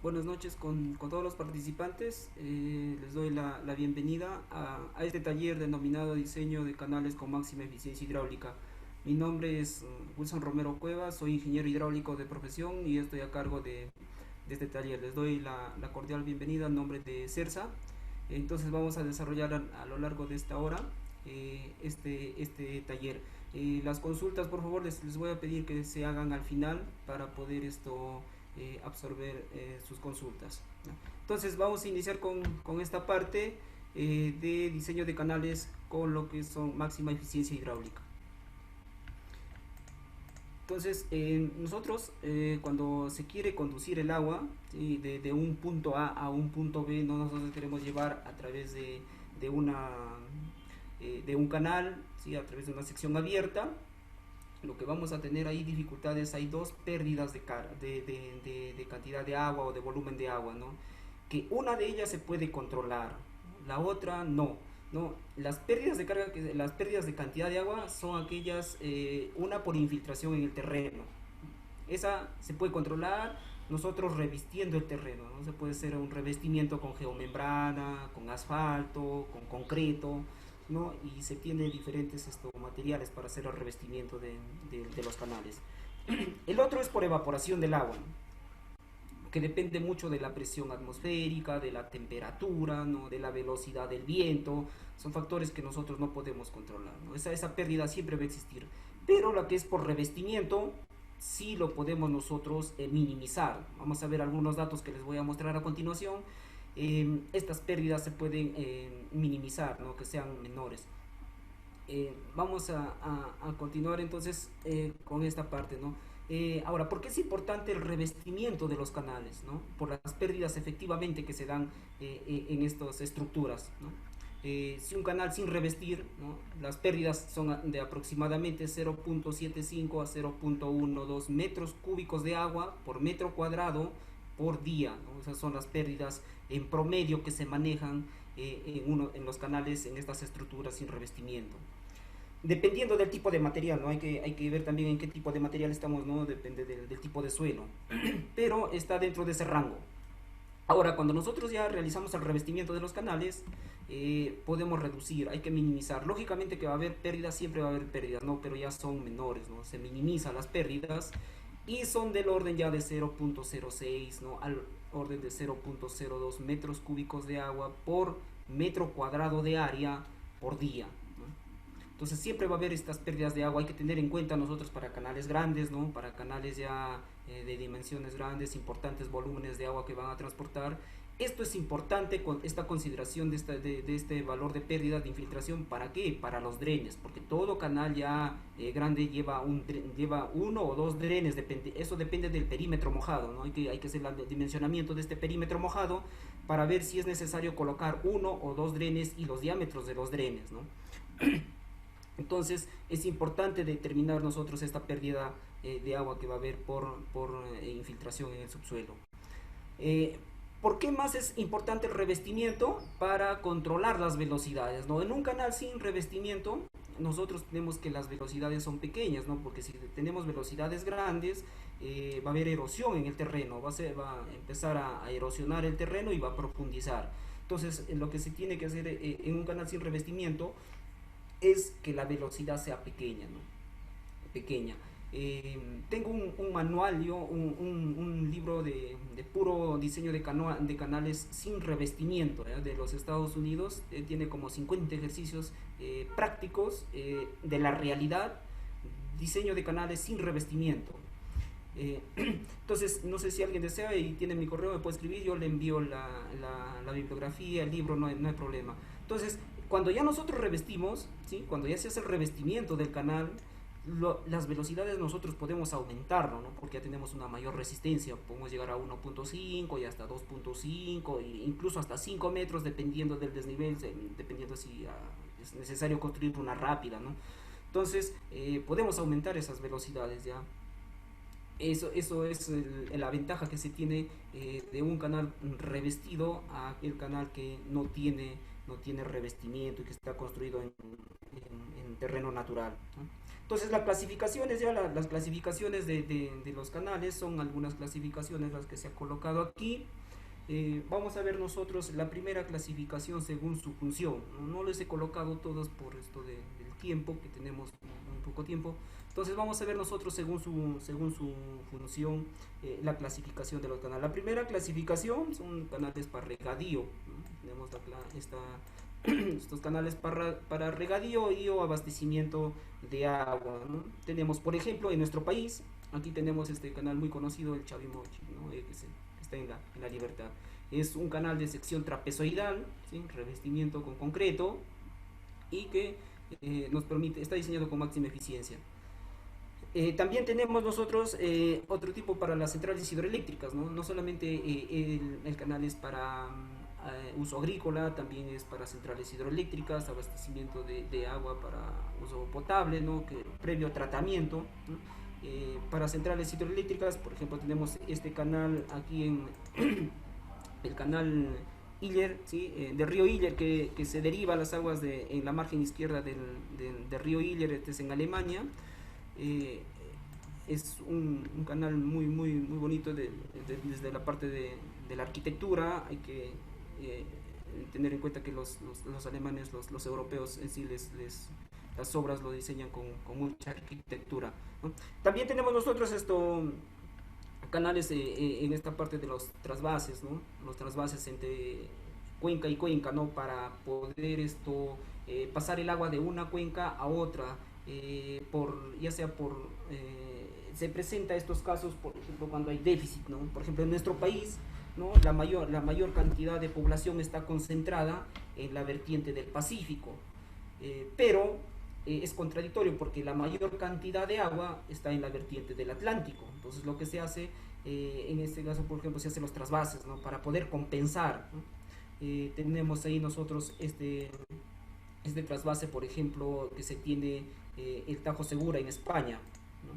Buenas noches con todos los participantes. Les doy la bienvenida a este taller denominado Diseño de Canales con Máxima Eficiencia Hidráulica. Mi nombre es Wilson Romero Cuevas, soy ingeniero hidráulico de profesión y estoy a cargo de este taller. Les doy la cordial bienvenida en nombre de CERSA. Entonces vamos a desarrollar a lo largo de esta hora este taller. Las consultas, por favor, les voy a pedir que se hagan al final para poder absorber sus consultas, ¿no? Entonces vamos a iniciar con esta parte de diseño de canales con lo que son máxima eficiencia hidráulica. Entonces, nosotros cuando se quiere conducir el agua, ¿sí? de un punto A un punto B, no nosotros queremos llevar a través de una, de un canal, ¿sí? A través de una sección abierta. Lo que vamos a tener ahí dificultades, hay dos pérdidas de cantidad de agua o de volumen de agua, ¿no? Que una de ellas se puede controlar, la otra no. No, las pérdidas de carga, las pérdidas de cantidad de agua son aquellas, una por infiltración en el terreno. Esa se puede controlar nosotros revistiendo el terreno, ¿no? Se puede hacer un revestimiento con geomembrana, con asfalto, con concreto, ¿no? Y se tiene diferentes materiales para hacer el revestimiento de los canales. El otro es por evaporación del agua, ¿no? Que depende mucho de la presión atmosférica, de la temperatura, ¿no? De la velocidad del viento. Son factores que nosotros no podemos controlar, ¿no? Esa pérdida siempre va a existir. Pero la que es por revestimiento, sí lo podemos nosotros minimizar. Vamos a ver algunos datos que les voy a mostrar a continuación. Estas pérdidas se pueden minimizar, ¿no? Que sean menores. Vamos a continuar entonces con esta parte, ¿no? Ahora, ¿por qué es importante el revestimiento de los canales, ¿no? Por las pérdidas efectivamente que se dan en estas estructuras, ¿no? Si un canal sin revestir, ¿no? Las pérdidas son de aproximadamente 0.75 a 0.12 metros cúbicos de agua por metro cuadrado por día, ¿no? Esas son las pérdidas en promedio que se manejan en los canales, en estas estructuras sin revestimiento. Dependiendo del tipo de material, ¿no? Hay que ver también en qué tipo de material estamos, ¿no? Depende del tipo de suelo, pero está dentro de ese rango. Ahora, cuando nosotros ya realizamos el revestimiento de los canales, podemos reducir, hay que minimizar. Lógicamente que va a haber pérdidas, siempre va a haber pérdidas, ¿no? Pero ya son menores, ¿no? Se minimizan las pérdidas y son del orden ya de 0.06, ¿no? Al orden de 0.02 metros cúbicos de agua por metro cuadrado de área por día, ¿no? Entonces siempre va a haber estas pérdidas de agua, hay que tener en cuenta nosotros para canales grandes, ¿no? Para canales ya de dimensiones grandes, importantes volúmenes de agua que van a transportar. Esto es importante con esta consideración de este valor de pérdida de infiltración. ¿Para qué? Para los drenes, porque todo canal ya grande lleva uno o dos drenes, eso depende del perímetro mojado, ¿no? Hay que hacer el dimensionamiento de este perímetro mojado para ver si es necesario colocar uno o dos drenes y los diámetros de los drenes, ¿no? Entonces es importante determinar nosotros esta pérdida de agua que va a haber por infiltración en el subsuelo. Eh, ¿Por qué más es importante el revestimiento? Para controlar las velocidades, ¿no? En un canal sin revestimiento, nosotros tenemos que las velocidades son pequeñas, ¿no? Porque si tenemos velocidades grandes, va a haber erosión en el terreno, va a empezar a erosionar el terreno y va a profundizar. Entonces, lo que se tiene que hacer en un canal sin revestimiento es que la velocidad sea pequeña, ¿no? Pequeña. Tengo un manual, un libro de puro diseño de canales sin revestimiento, de los Estados Unidos. Tiene como 50 ejercicios prácticos de la realidad, diseño de canales sin revestimiento. Entonces, no sé si alguien desea y tiene mi correo, me puede escribir, yo le envío la bibliografía, el libro, no hay problema. Entonces, cuando ya nosotros revestimos, ¿sí? Cuando ya se hace el revestimiento del canal, las velocidades nosotros podemos aumentarlo, ¿no? Porque ya tenemos una mayor resistencia, podemos llegar a 1.5 y hasta 2.5 e incluso hasta 5 metros dependiendo del desnivel, dependiendo si es necesario construir una rápida, ¿no? Entonces podemos aumentar esas velocidades ya. Eso es la ventaja que se tiene de un canal revestido a el canal que no tiene revestimiento y que está construido en terreno natural, ¿no? Entonces las clasificaciones de los canales son algunas clasificaciones las que se ha colocado aquí. Vamos a ver nosotros la primera clasificación según su función. No les he colocado todas por esto del tiempo, que tenemos un poco tiempo. Entonces vamos a ver nosotros según su función la clasificación de los canales. La primera clasificación son canales para regadío, ¿no? Tenemos estos canales para regadío y o abastecimiento de agua, ¿no? Tenemos, por ejemplo, en nuestro país, aquí tenemos este canal muy conocido, el Chavimochi, ¿no? Que está en la Libertad. Es un canal de sección trapezoidal, ¿sí? Revestimiento con concreto y que nos permite, está diseñado con máxima eficiencia. También tenemos nosotros otro tipo para las centrales hidroeléctricas, ¿no? No solamente el canal es para uso agrícola, también es para centrales hidroeléctricas, abastecimiento de agua para uso potable, ¿no? Que, previo tratamiento, ¿no? Para centrales hidroeléctricas, por ejemplo, tenemos este canal aquí en el canal Iller, ¿sí? Del río Iller, que se deriva las aguas en la margen izquierda del río Iller, este es en Alemania. eh, es un canal muy bonito desde la parte de la arquitectura. Hay que tener en cuenta que los alemanes, los europeos en sí las obras lo diseñan con mucha arquitectura, ¿no? También tenemos nosotros canales en esta parte de los trasvases, ¿no? Los trasvases entre cuenca y cuenca, ¿no? Para poder pasar el agua de una cuenca a otra, ya sea se presenta estos casos, por ejemplo, cuando hay déficit, ¿no? Por ejemplo, en nuestro país, ¿no? La mayor cantidad de población está concentrada en la vertiente del Pacífico, pero es contradictorio porque la mayor cantidad de agua está en la vertiente del Atlántico. Entonces lo que se hace, en este caso por ejemplo, se hacen los trasvases, ¿no? Para poder compensar, ¿no? Tenemos ahí nosotros este trasvase, por ejemplo, que se tiene el Tajo Segura en España, ¿no?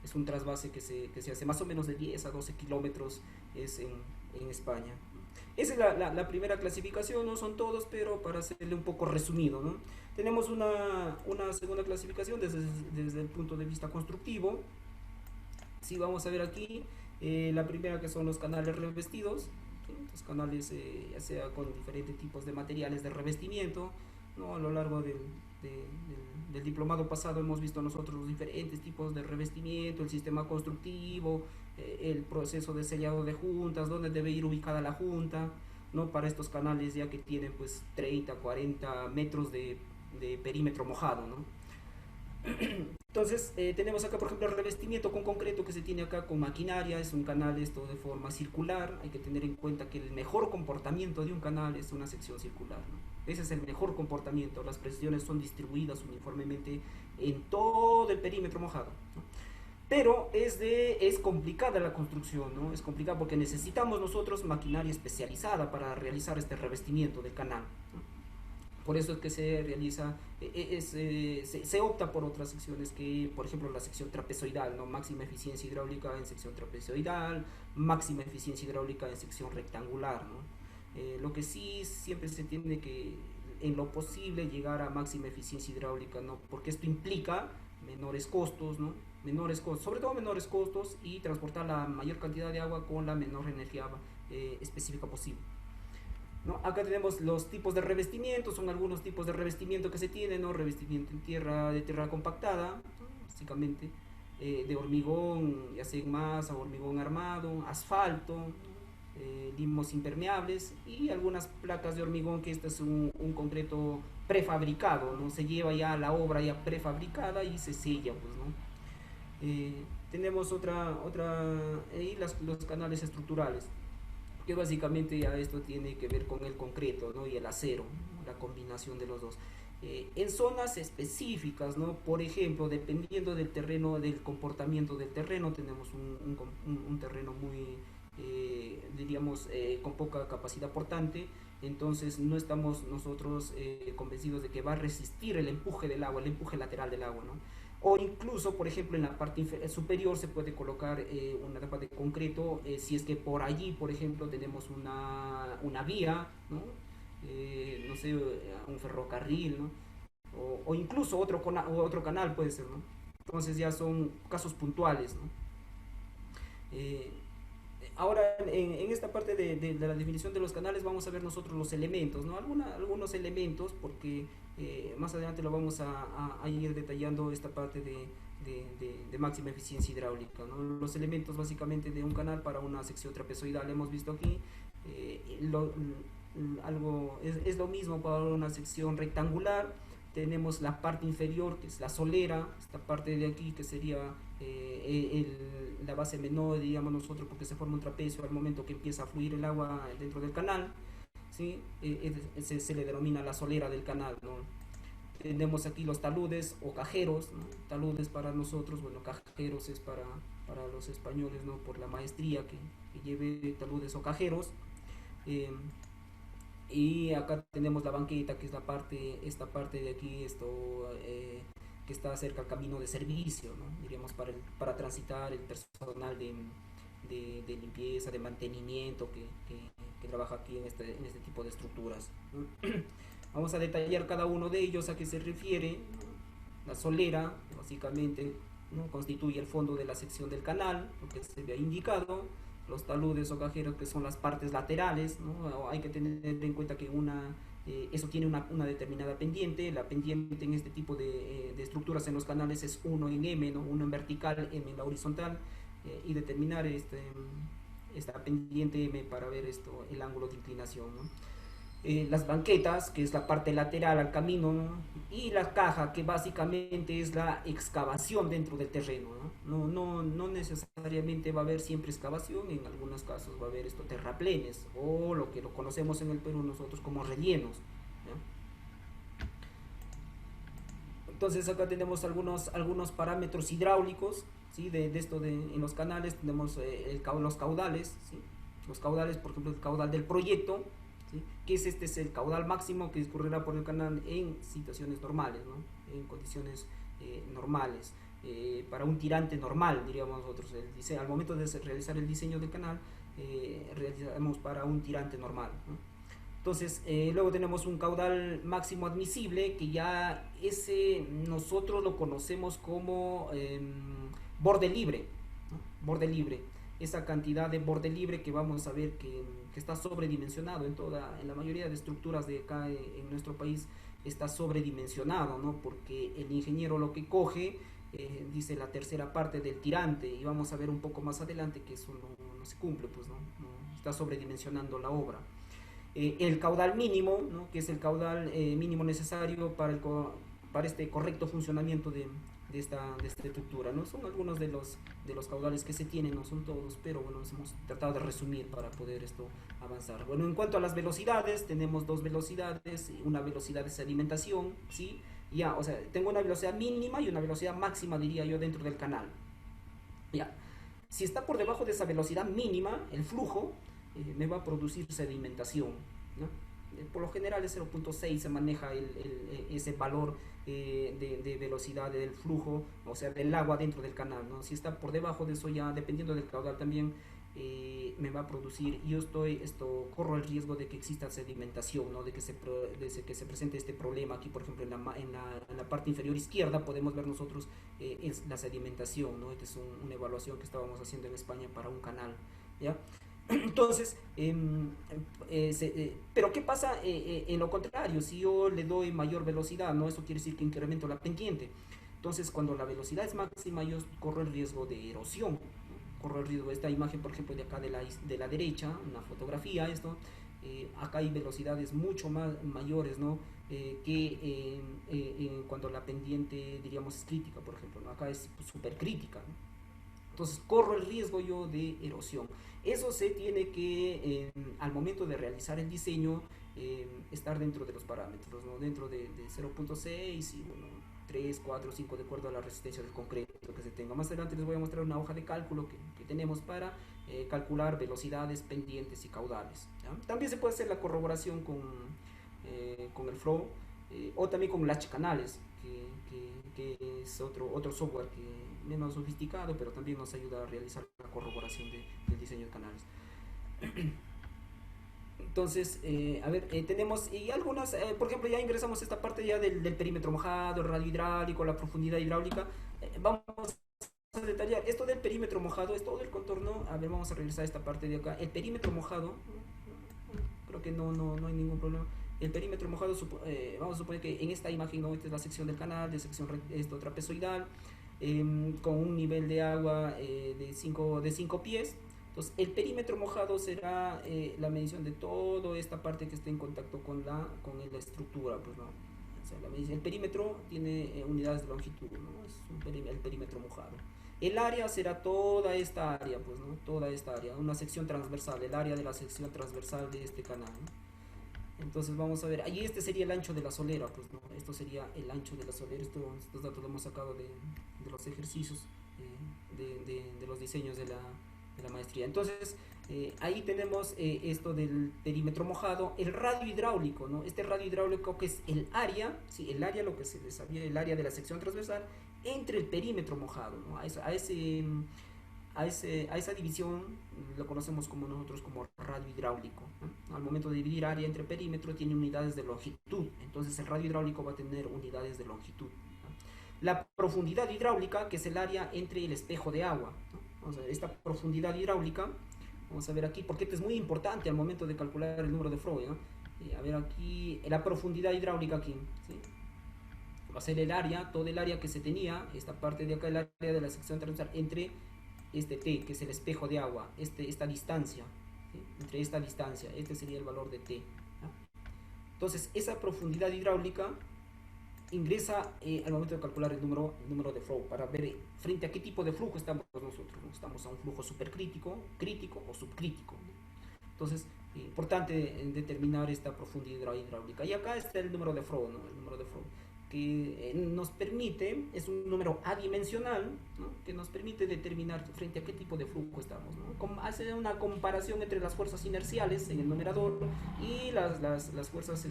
Es un trasvase que se hace más o menos de 10 a 12 kilómetros, es en España. Esa es la primera clasificación, no son todos, pero para hacerle un poco resumido, ¿no? Tenemos una segunda clasificación desde el punto de vista constructivo. Si vamos a ver aquí, la primera, que son los canales revestidos, ¿sí? Los canales ya sea con diferentes tipos de materiales de revestimiento, ¿no? A lo largo del diplomado pasado hemos visto nosotros los diferentes tipos de revestimiento, el sistema constructivo, el proceso de sellado de juntas, dónde debe ir ubicada la junta, ¿no? Para estos canales ya que tienen pues 30, 40 metros de perímetro mojado, ¿no? Entonces tenemos acá por ejemplo el revestimiento con concreto que se tiene acá con maquinaria. Es un canal esto de forma circular. Hay que tener en cuenta que el mejor comportamiento de un canal es una sección circular, ¿no? Ese es el mejor comportamiento. Las presiones son distribuidas uniformemente en todo el perímetro mojado, ¿no? Pero es complicada la construcción, ¿no? Es complicada porque necesitamos nosotros maquinaria especializada para realizar este revestimiento del canal, ¿no? Por eso es que se realiza, se opta por otras secciones que, por ejemplo, la sección trapezoidal, ¿no? Máxima eficiencia hidráulica en sección trapezoidal, máxima eficiencia hidráulica en sección rectangular, ¿no? Lo que sí siempre se tiene que, en lo posible, llegar a máxima eficiencia hidráulica, ¿no? Porque esto implica menores costos, ¿no? Menores costos, sobre todo menores costos, y transportar la mayor cantidad de agua con la menor energía específica posible, ¿no? Acá tenemos los tipos de revestimiento, son algunos tipos de revestimiento que se tienen, ¿no? Revestimiento de tierra compactada, ¿no? Básicamente, de hormigón, ya sea en masa, hormigón armado, asfalto, ¿no? Limos impermeables y algunas placas de hormigón, que este es un concreto prefabricado, ¿no? Se lleva ya la obra ya prefabricada y se sella, pues, ¿no? Tenemos los canales estructurales, que básicamente ya esto tiene que ver con el concreto, ¿no? Y el acero, ¿no? La combinación de los dos. En zonas específicas, ¿no? Por ejemplo, dependiendo del terreno, del comportamiento del terreno, tenemos un terreno muy, diríamos, con poca capacidad portante. Entonces no estamos nosotros convencidos de que va a resistir el empuje del agua, el empuje lateral del agua, ¿no? O incluso, por ejemplo, en la parte superior se puede colocar una tapa de concreto, si es que por allí, por ejemplo, tenemos una vía, ¿no? No sé, un ferrocarril, ¿no? O incluso otro canal puede ser, ¿no? Entonces ya son casos puntuales, ¿no? Eh, Ahora, en esta parte de la definición de los canales vamos a ver nosotros los elementos, ¿no? Algunos elementos, porque más adelante lo vamos a ir detallando esta parte de máxima eficiencia hidráulica, ¿no? Los elementos básicamente de un canal para una sección trapezoidal, hemos visto aquí, es lo mismo para una sección rectangular. Tenemos la parte inferior, que es la solera, esta parte de aquí que sería la base menor, digamos nosotros, porque se forma un trapecio al momento que empieza a fluir el agua dentro del canal, ¿sí? Se le denomina la solera del canal, ¿no? Tenemos aquí los taludes o cajeros, ¿no? Taludes para nosotros, bueno, cajeros es para los españoles, ¿no? Por la maestría que lleve taludes o cajeros. Eh, y acá tenemos la banqueta, que es esta parte de aquí, que está cerca al camino de servicio, ¿no? Diríamos para transitar el personal de limpieza, de mantenimiento que trabaja aquí en este tipo de estructuras, ¿no? Vamos a detallar cada uno de ellos a qué se refiere, ¿no? La solera, básicamente, ¿no? Constituye el fondo de la sección del canal, lo que se había indicado. Los taludes o cajeros, que son las partes laterales, ¿no? Hay que tener en cuenta que eso tiene una determinada pendiente. La pendiente en este tipo de estructuras en los canales es 1 en M, ¿no? 1 en vertical, M en la horizontal, y determinar esta pendiente M para ver el ángulo de inclinación, ¿no? Las banquetas, que es la parte lateral al camino, ¿no? Y la caja, que básicamente es la excavación dentro del terreno, ¿no? No necesariamente va a haber siempre excavación, en algunos casos va a haber terraplenes, o lo que lo conocemos en el Perú nosotros como rellenos, ¿no? Entonces acá tenemos algunos parámetros hidráulicos, ¿sí? En los canales tenemos los caudales, ¿sí? Los caudales, por ejemplo, el caudal del proyecto, ¿sí? Que es el caudal máximo que discurrirá por el canal en situaciones normales, ¿no? En condiciones normales. Para un tirante normal, diríamos nosotros, al momento de realizar el diseño del canal, realizamos para un tirante normal, ¿no? Entonces, luego tenemos un caudal máximo admisible, que ya ese nosotros lo conocemos como borde libre, ¿no? Borde libre. Esa cantidad de borde libre que vamos a ver que está sobredimensionado en la mayoría de estructuras de acá en nuestro país, está sobredimensionado, ¿no? Porque el ingeniero lo que coge, dice la tercera parte del tirante, y vamos a ver un poco más adelante que eso no se cumple, pues no está sobredimensionando la obra. El caudal mínimo, ¿no? Que es el caudal mínimo necesario para este correcto funcionamiento de esta estructura, ¿no? Son algunos de los caudales que se tienen, no son todos, pero bueno, hemos tratado de resumir para poder avanzar. Bueno, en cuanto a las velocidades, tenemos dos velocidades, una velocidad de sedimentación, ¿sí? Ya, o sea, tengo una velocidad mínima y una velocidad máxima, diría yo, dentro del canal. Ya, si está por debajo de esa velocidad mínima, el flujo me va a producir sedimentación, ¿no? Por lo general es 0.6 se maneja ese valor de velocidad del flujo, o sea, del agua dentro del canal, ¿no? Si está por debajo de eso, ya dependiendo del caudal también me va a producir, corro el riesgo de que exista sedimentación, ¿no? De que que se presente este problema. Aquí, por ejemplo, en la parte inferior izquierda podemos ver nosotros es la sedimentación, ¿no? Esta es una evaluación que estábamos haciendo en España para un canal, ¿ya? Entonces, pero ¿qué pasa en lo contrario? Si yo le doy mayor velocidad, ¿no? Eso quiere decir que incremento la pendiente. Entonces, cuando la velocidad es máxima, yo corro el riesgo de erosión, ¿no? Corro el riesgo de esta imagen, por ejemplo, de acá de la derecha, una fotografía, acá hay velocidades mucho más mayores, ¿no? Cuando la pendiente, diríamos, es crítica, por ejemplo, ¿no? Acá es súper crítica, ¿no? Entonces corro el riesgo yo de erosión. Eso se tiene que, al momento de realizar el diseño, estar dentro de los parámetros, ¿no? Dentro de 0.6 y bueno, 3, 4, 5 de acuerdo a la resistencia del concreto que se tenga. Más adelante les voy a mostrar una hoja de cálculo que tenemos para calcular velocidades, pendientes y caudales, ¿ya? También se puede hacer la corroboración con el flow, o también con latch canales, que es otro software menos sofisticado, pero también nos ayuda a realizar la corroboración del diseño de canales. Entonces, a ver, tenemos y algunas, por ejemplo, ya ingresamos a esta parte ya del perímetro mojado, el radio hidráulico, la profundidad hidráulica. vamos a detallar. Esto del perímetro mojado es todo el contorno. A ver, vamos a regresar a esta parte de acá. El perímetro mojado, creo que no hay ningún problema. El perímetro mojado, vamos a suponer que en esta imagen, ¿no? Esta es la sección del canal, de sección esto, trapezoidal, con un nivel de agua de 5 pies. Entonces, el perímetro mojado será la medición de toda esta parte que esté en contacto con la estructura, pues, ¿no? O sea, el perímetro tiene unidades de longitud, ¿no? Es el perímetro mojado. El área será toda esta área, pues, ¿no? Toda esta área, una sección transversal, el área de la sección transversal de este canal, ¿no? Entonces vamos a ver, ahí este sería el ancho de la solera, pues, ¿no? Esto sería el ancho de la solera. Estos datos los hemos sacado de los ejercicios, de los diseños de la maestría. Entonces, ahí tenemos esto del perímetro mojado, el radio hidráulico, ¿no? Este radio hidráulico que es el área, ¿sí? El área, lo que se les sabía, el área de la sección transversal entre el perímetro mojado, ¿no? A esa división lo conocemos como nosotros como radio hidráulico, ¿no? Al momento de dividir área entre perímetro tiene unidades de longitud, entonces el radio hidráulico va a tener unidades de longitud, ¿no? La profundidad hidráulica, que es el área entre el espejo de agua, ¿no? Vamos a ver, esta profundidad hidráulica, vamos a ver aquí, porque esto es muy importante al momento de calcular el número de Freud, ¿no? A ver aquí, la profundidad hidráulica aquí, ¿sí? Va a ser el área, todo el área que se tenía, esta parte de acá, el área de la sección transversal, entre este T, que es el espejo de agua, esta distancia, ¿sí? Entre esta distancia, este sería el valor de T, ¿no? Entonces, esa profundidad hidráulica ingresa al momento de calcular el número de flow, para ver frente a qué tipo de flujo estamos nosotros, ¿no? Estamos a un flujo supercrítico, crítico o subcrítico, ¿no? Entonces, importante determinar esta profundidad hidráulica. Y acá está el número de flow, ¿no? El número de flow que nos permite, es un número adimensional, ¿no? Que nos permite determinar frente a qué tipo de flujo estamos, ¿no? Hace una comparación entre las fuerzas inerciales en el numerador y las fuerzas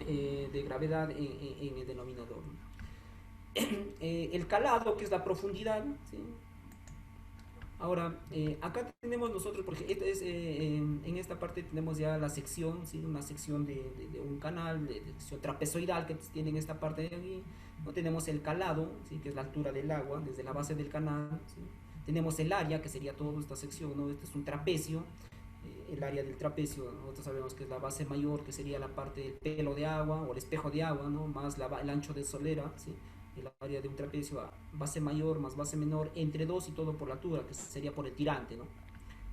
de gravedad en el denominador, ¿no? El calado, que es la profundidad, ¿sí? Ahora, acá tenemos nosotros, porque en esta parte tenemos ya la sección, ¿sí? Una sección de un canal, de sección trapezoidal que tiene en esta parte de aquí. ¿No? Tenemos el calado, ¿sí? Que es la altura del agua desde la base del canal, ¿sí? Tenemos el área, que sería toda esta sección, ¿no? Este es un trapecio, el área del trapecio, nosotros sabemos que es la base mayor, que sería la parte del pelo de agua o el espejo de agua, ¿no? Más el ancho de solera, ¿sí? El área de un trapecio a base mayor más base menor entre 2 y todo por la altura, que sería por el tirante, ¿no?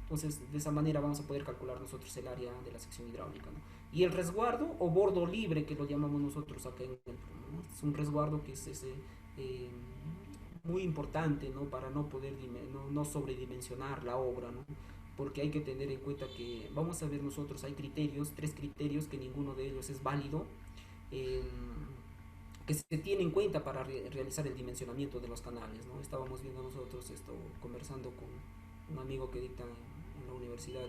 Entonces, de esa manera vamos a poder calcular nosotros el área de la sección hidráulica, ¿no? Y el resguardo o bordo libre, que lo llamamos nosotros acá en el, ¿no? Es un resguardo que es muy importante, ¿no? Para no poder no sobredimensionar la obra, ¿no? Porque hay que tener en cuenta que vamos a ver nosotros, hay criterios, 3 criterios, que ninguno de ellos es válido, eh, que se tiene en cuenta para realizar el dimensionamiento de los canales, ¿no? Estábamos viendo nosotros esto, conversando con un amigo que dicta en la Universidad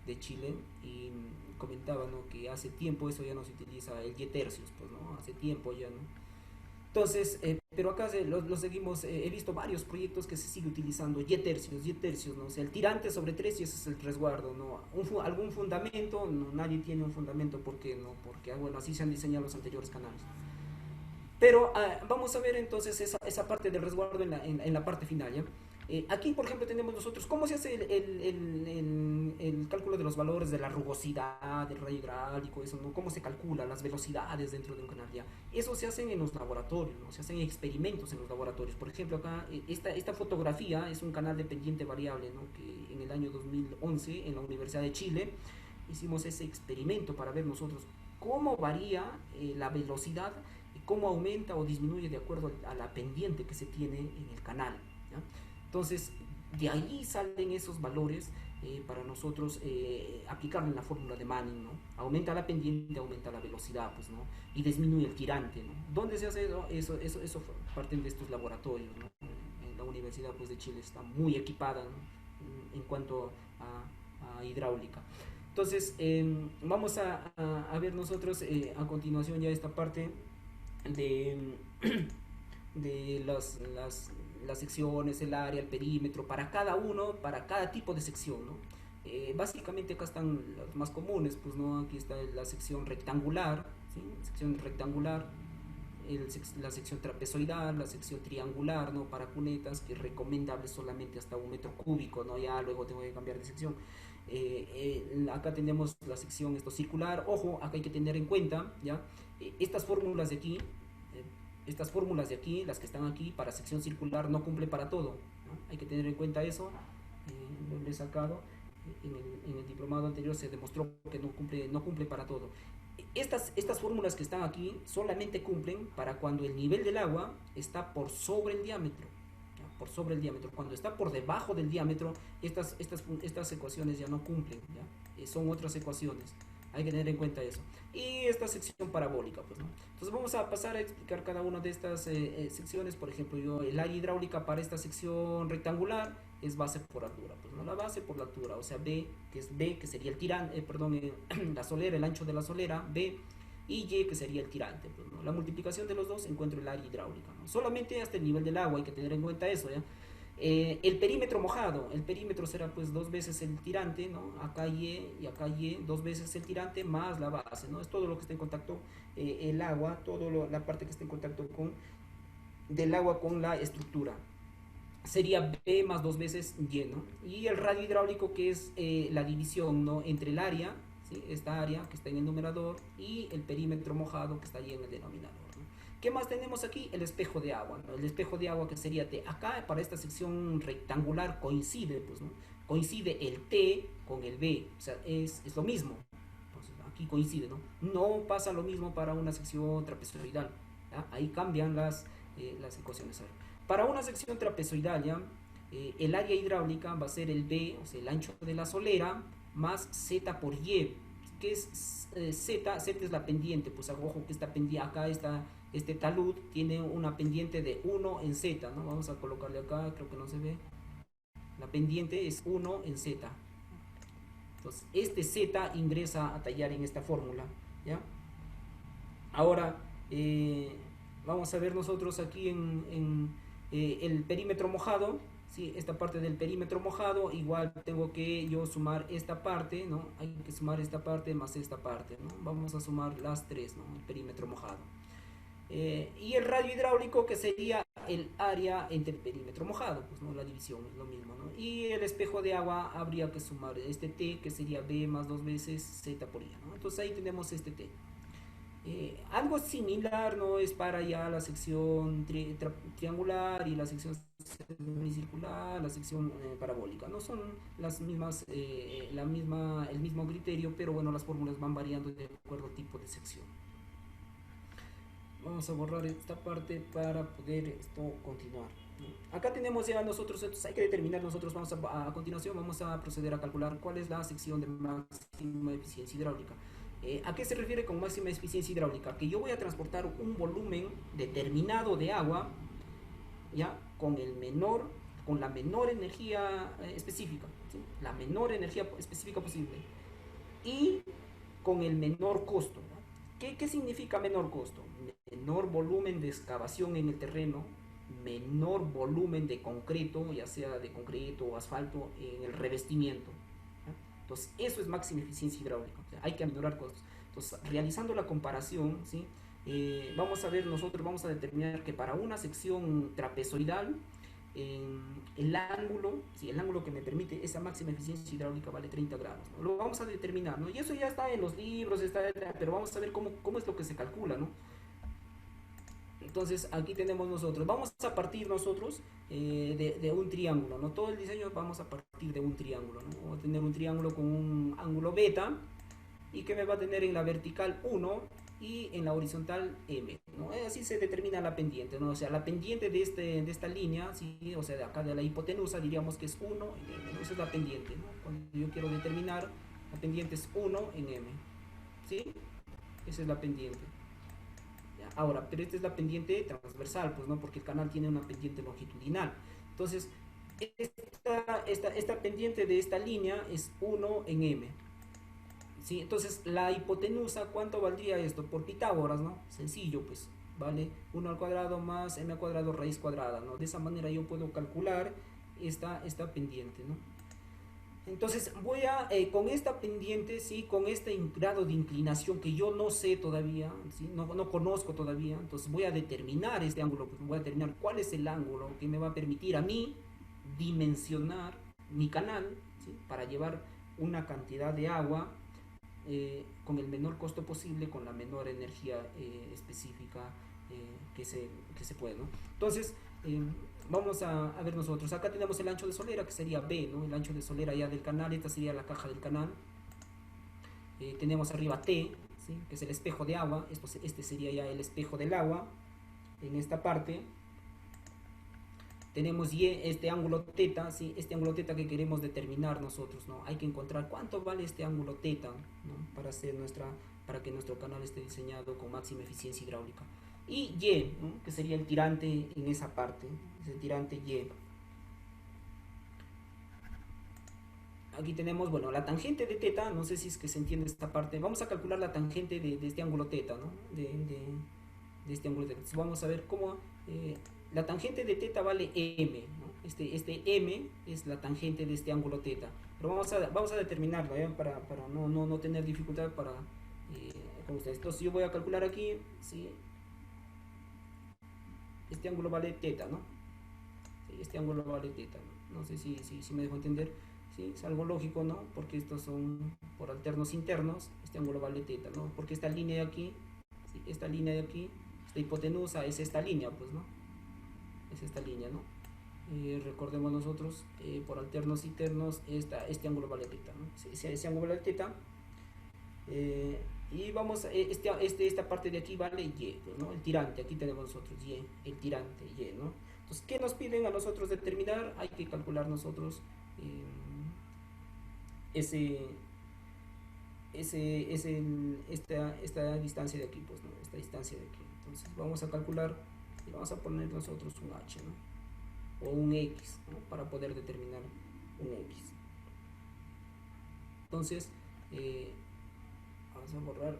de Chile, y comentaba, ¿no? Que hace tiempo eso ya no se utiliza el Y-tercios, pues, ¿no? Hace tiempo ya, ¿no? Entonces, pero acá lo seguimos, he visto varios proyectos que se sigue utilizando Y-tercios, ¿no? O sea, el tirante sobre 3 y ese es el resguardo, ¿no? Algún fundamento, no, nadie tiene un fundamento, ¿por qué? No, porque, bueno, así se han diseñado los anteriores canales. Pero vamos a ver entonces esa parte del resguardo en la parte final, ¿ya? Aquí, por ejemplo, tenemos nosotros cómo se hace el cálculo de los valores de la rugosidad, del rayo hidráulico, eso, ¿no? Cómo se calcula las velocidades dentro de un canal, ¿ya? Eso se hace en los laboratorios, ¿no? Se hacen experimentos en los laboratorios. Por ejemplo, acá, esta fotografía es un canal de pendiente variable, ¿no? Que en el año 2011, en la Universidad de Chile, hicimos ese experimento para ver nosotros cómo varía la velocidad, cómo aumenta o disminuye de acuerdo a la pendiente que se tiene en el canal, ¿ya? Entonces, de ahí salen esos valores para nosotros aplicarlo en la fórmula de Manning, ¿no? Aumenta la pendiente, aumenta la velocidad, pues, ¿no? Y disminuye el tirante, ¿no? ¿Dónde se hace eso? Eso parten de estos laboratorios, ¿no? En la Universidad, pues, de Chile está muy equipada, ¿no? En cuanto a hidráulica. Entonces, vamos a ver nosotros a continuación ya esta parte de, de las secciones, el área, el perímetro, para cada uno, para cada tipo de sección, ¿no? Básicamente acá están los más comunes, pues, ¿no? Aquí está la sección rectangular, ¿sí? Sección rectangular, la sección trapezoidal, la sección triangular, ¿no? Para cunetas, que es recomendable solamente hasta 1 metro cúbico, ¿no? Ya luego tengo que cambiar de sección. Acá tenemos la sección esto circular. Ojo, acá hay que tener en cuenta, ¿ya? Estas fórmulas de aquí, las que están aquí para sección circular, no cumple para todo, ¿no? Hay que tener en cuenta eso. Lo he sacado. En el diplomado anterior se demostró que no cumple para todo. Estas fórmulas que están aquí solamente cumplen para cuando el nivel del agua está por sobre el diámetro. ¿Ya? Por sobre el diámetro. Cuando está por debajo del diámetro, estas ecuaciones ya no cumplen, ¿ya? Son otras ecuaciones. Hay que tener en cuenta eso. Y esta sección parabólica, pues, ¿no? Entonces vamos a pasar a explicar cada una de estas secciones. Por ejemplo, el área hidráulica para esta sección rectangular es base por altura, pues, ¿no? La base por la altura, o sea, B, que sería el tirante, la solera, el ancho de la solera, B, y Y, que sería el tirante, pues, ¿no? La multiplicación de los dos encuentro el área hidráulica, ¿no? Solamente hasta el nivel del agua, hay que tener en cuenta eso, ¿ya? El perímetro mojado, el perímetro será pues 2 veces el tirante, ¿no? Acá y acá Y, 2 veces el tirante más la base, ¿no? Es todo lo que está en contacto, el agua, la parte que está en contacto del agua con la estructura. Sería B más 2 veces Y, ¿no? Y el radio hidráulico, que es la división, ¿no? Entre el área, ¿sí? Esta área que está en el numerador, y el perímetro mojado que está allí en el denominador, ¿no? ¿Qué más tenemos aquí? El espejo de agua, ¿no? El espejo de agua, que sería T. Acá para esta sección rectangular coincide, pues, ¿no? Coincide el T con el B, o sea, es lo mismo. Entonces, aquí coincide, ¿no? No pasa lo mismo para una sección trapezoidal, ¿ya? Ahí cambian las ecuaciones. A ver. Para una sección trapezoidal, ¿ya? El área hidráulica va a ser el B, o sea, el ancho de la solera, más Z por Y. ¿Qué es Z? Z es la pendiente. Pues ojo que esta pendiente, acá este talud tiene una pendiente de 1 en Z, ¿no? Vamos a colocarle acá, creo que no se ve. La pendiente es 1 en Z. Entonces, este Z ingresa a tallar en esta fórmula, ¿ya? Ahora, vamos a ver nosotros aquí en el perímetro mojado, ¿sí? Esta parte del perímetro mojado, igual tengo que yo sumar esta parte, ¿no? Hay que sumar esta parte más esta parte, ¿no? Vamos a sumar las tres, ¿no? El perímetro mojado. Y el radio hidráulico, que sería el área entre el perímetro mojado, pues, ¿no? La división es lo mismo, ¿no? Y el espejo de agua habría que sumar este T, que sería B más 2 veces Z por Y, ¿no? Entonces ahí tenemos este T. Algo similar, ¿no? Es para ya la sección triangular y la sección semicircular, la sección parabólica. No son las mismas, el mismo criterio, pero bueno, las fórmulas van variando de acuerdo al tipo de sección. Vamos a borrar esta parte para poder esto continuar, ¿no? Acá tenemos ya nosotros, entonces hay que determinar nosotros, a continuación vamos a proceder a calcular cuál es la sección de máxima eficiencia hidráulica. ¿A qué se refiere con máxima eficiencia hidráulica? Que yo voy a transportar un volumen determinado de agua, ¿ya? Con la menor energía específica, ¿sí? La menor energía específica posible, y con el menor costo, ¿no? ¿Qué significa menor costo? Menor volumen de excavación en el terreno, menor volumen de concreto, ya sea de concreto o asfalto, en el revestimiento. Entonces, eso es máxima eficiencia hidráulica. O sea, hay que aminorar costos. Entonces, realizando la comparación, ¿sí? Vamos a determinar que para una sección trapezoidal, el ángulo, ¿sí? El ángulo que me permite esa máxima eficiencia hidráulica vale 30 grados, ¿no? Lo vamos a determinar, ¿no? Y eso ya está en los libros, pero vamos a ver cómo es lo que se calcula, ¿no? Entonces aquí tenemos nosotros, vamos a partir nosotros de un triángulo, ¿no? Todo el diseño vamos a partir de un triángulo, ¿no? Vamos a tener un triángulo con un ángulo beta, y que me va a tener en la vertical 1 y en la horizontal M, ¿no? Así se determina la pendiente, ¿no? O sea, la pendiente de esta línea, ¿sí? O sea, de acá de la hipotenusa diríamos que es 1 en M, ¿no? Esa es la pendiente, ¿no? Cuando yo quiero determinar, la pendiente es 1 en M, ¿sí? Esa es la pendiente. Ahora, pero esta es la pendiente transversal, pues, ¿no? Porque el canal tiene una pendiente longitudinal. Entonces, esta pendiente de esta línea es 1 en M. ¿Sí? Entonces, la hipotenusa, ¿cuánto valdría esto? Por Pitágoras, ¿no? Sencillo, pues, ¿vale? 1 al cuadrado más M al cuadrado raíz cuadrada, ¿no? De esa manera yo puedo calcular esta pendiente, ¿no? Entonces voy a, con esta pendiente, ¿sí? Con este grado de inclinación que yo no sé todavía, ¿sí? No conozco todavía, entonces voy a determinar este ángulo, pues voy a determinar cuál es el ángulo que me va a permitir a mí dimensionar mi canal, ¿sí? Para llevar una cantidad de agua con el menor costo posible, con la menor energía específica que se puede, ¿no? Entonces, vamos a ver nosotros. Acá tenemos el ancho de solera, que sería B, ¿no? El ancho de solera ya del canal, esta sería la caja del canal. Tenemos arriba T, ¿sí? Que es el espejo de agua. Este sería ya el espejo del agua. En esta parte tenemos Y, este ángulo teta, ¿sí? Este ángulo teta que queremos determinar nosotros, ¿no? Hay que encontrar cuánto vale este ángulo teta, ¿no? Para que nuestro canal esté diseñado con máxima eficiencia hidráulica. Y Y, ¿no? Que sería el tirante en esa parte, es el tirante Y. Aquí tenemos, bueno, la tangente de teta, no sé si es que se entiende esta parte. Vamos a calcular la tangente de este ángulo teta, ¿no? De este ángulo teta. Entonces vamos a ver cómo la tangente de teta vale m, ¿no? Este m es la tangente de este ángulo teta. Pero vamos a determinarlo, ¿eh? Para no tener dificultad con ustedes. Entonces yo voy a calcular aquí, ¿sí? Este ángulo vale teta, ¿no? Sí, este ángulo vale teta, ¿no? No sé si me dejo entender. ¿Sí? Es algo lógico, ¿no? Porque estos son por alternos internos, este ángulo vale teta, ¿no? Porque esta línea de aquí, ¿sí? Esta línea de aquí, esta hipotenusa es esta línea, pues, ¿no? Es esta línea, ¿no? Recordemos nosotros, por alternos internos, este ángulo vale teta, ¿no? Ese ángulo vale teta. Y vamos, esta parte de aquí vale Y, pues, ¿no? El tirante, aquí tenemos nosotros Y, el tirante Y, ¿no? Entonces, ¿qué nos piden a nosotros determinar? Hay que calcular nosotros ese, esta distancia de aquí, pues, ¿no? Esta distancia de aquí. Entonces vamos a calcular y vamos a poner nosotros un H, ¿no? O un X, ¿no? Para poder determinar un X. Entonces, vamos a borrar,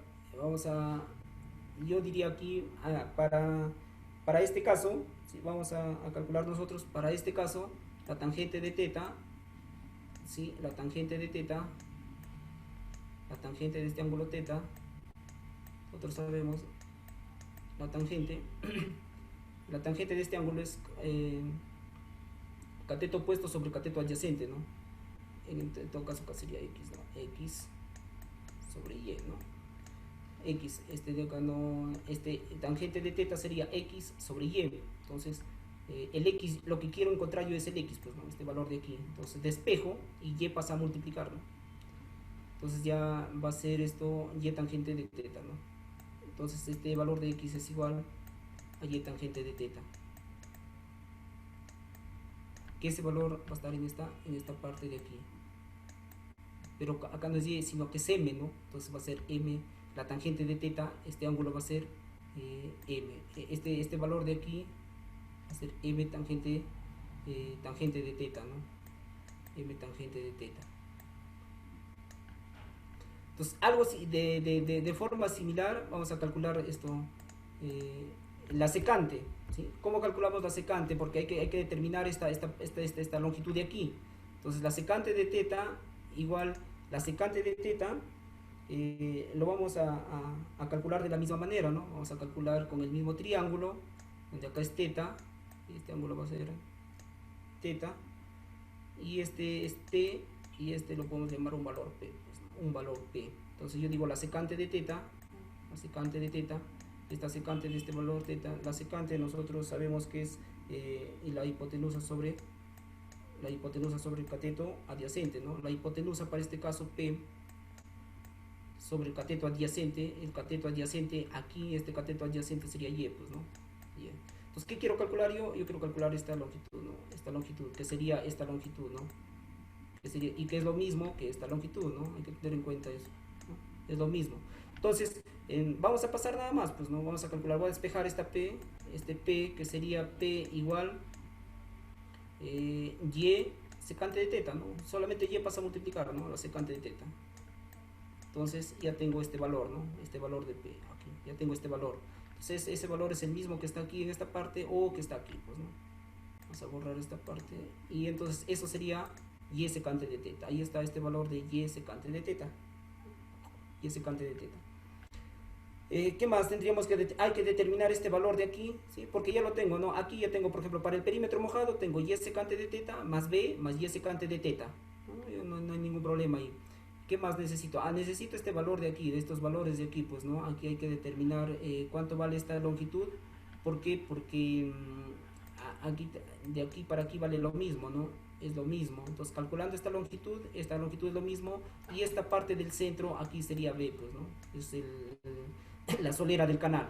yo diría aquí, para este caso, ¿sí? Vamos a calcular nosotros, para este caso, la tangente de teta, ¿sí? La tangente de teta, la tangente de este ángulo teta, nosotros sabemos la tangente la tangente de este ángulo es cateto opuesto sobre cateto adyacente, ¿no? En todo caso acá sería X, ¿no? X sobre Y, ¿no? X, de acá no, tangente de teta sería X sobre Y. Entonces el X, lo que quiero encontrar yo es el X, pues, ¿no? Este valor de aquí. Entonces despejo y Y pasa a multiplicarlo. Entonces ya va a ser esto Y tangente de teta, ¿no? Entonces este valor de X es igual a Y tangente de teta. Que ese valor va a estar en esta parte de aquí. Pero acá no es Y, sino que es M, ¿no? Entonces va a ser M, la tangente de teta, este ángulo va a ser M. Este valor de aquí va a ser M tangente, tangente de teta, ¿no? M tangente de teta. Entonces, algo así, de forma similar, vamos a calcular esto, la secante, ¿sí? ¿Cómo calculamos la secante? Porque hay que determinar esta longitud de aquí. Entonces, la secante de teta igual, la secante de teta, lo vamos a calcular de la misma manera, ¿no? Vamos a calcular con el mismo triángulo, donde acá es teta, y este ángulo va a ser teta, y este es T, y este lo podemos llamar un valor P, pues, un valor P. Entonces yo digo la secante de teta, esta secante de este valor teta, la secante nosotros sabemos que es la hipotenusa sobre el cateto adyacente, ¿no? La hipotenusa para este caso P sobre el cateto adyacente aquí, este cateto adyacente sería Y, pues, ¿no? Y. Entonces, ¿qué quiero calcular yo? Yo quiero calcular esta longitud, ¿no? Esta longitud, que sería esta longitud, ¿no? Y que es lo mismo que esta longitud, ¿no? Hay que tener en cuenta eso, ¿no? Es lo mismo. Entonces, vamos a pasar nada más, pues, ¿no? Vamos a calcular, voy a despejar esta P, este P, que sería P igual Y secante de teta, ¿no? Solamente Y pasa a multiplicar, ¿no? La secante de teta. Entonces ya tengo este valor, ¿no? Este valor de P, aquí, ya tengo este valor. Entonces ese valor es el mismo que está aquí en esta parte o que está aquí, pues, ¿no? Vamos a borrar esta parte y entonces eso sería y secante de teta. Ahí está este valor de y secante de teta. Y secante de teta. ¿Qué más tendríamos que hay que determinar este valor de aquí? ¿Sí? Porque ya lo tengo, ¿no? Aquí ya tengo, por ejemplo, para el perímetro mojado tengo y secante de teta más b más y secante de teta. No hay ningún problema ahí. ¿Qué más necesito? Necesito este valor de aquí, de estos valores de aquí, pues, ¿no? Aquí hay que determinar cuánto vale esta longitud. ¿Por qué? Porque aquí, de aquí para aquí vale lo mismo, ¿no? Es lo mismo. Entonces, calculando esta longitud es lo mismo. Y esta parte del centro aquí sería b, pues, ¿no? Es la solera del canal.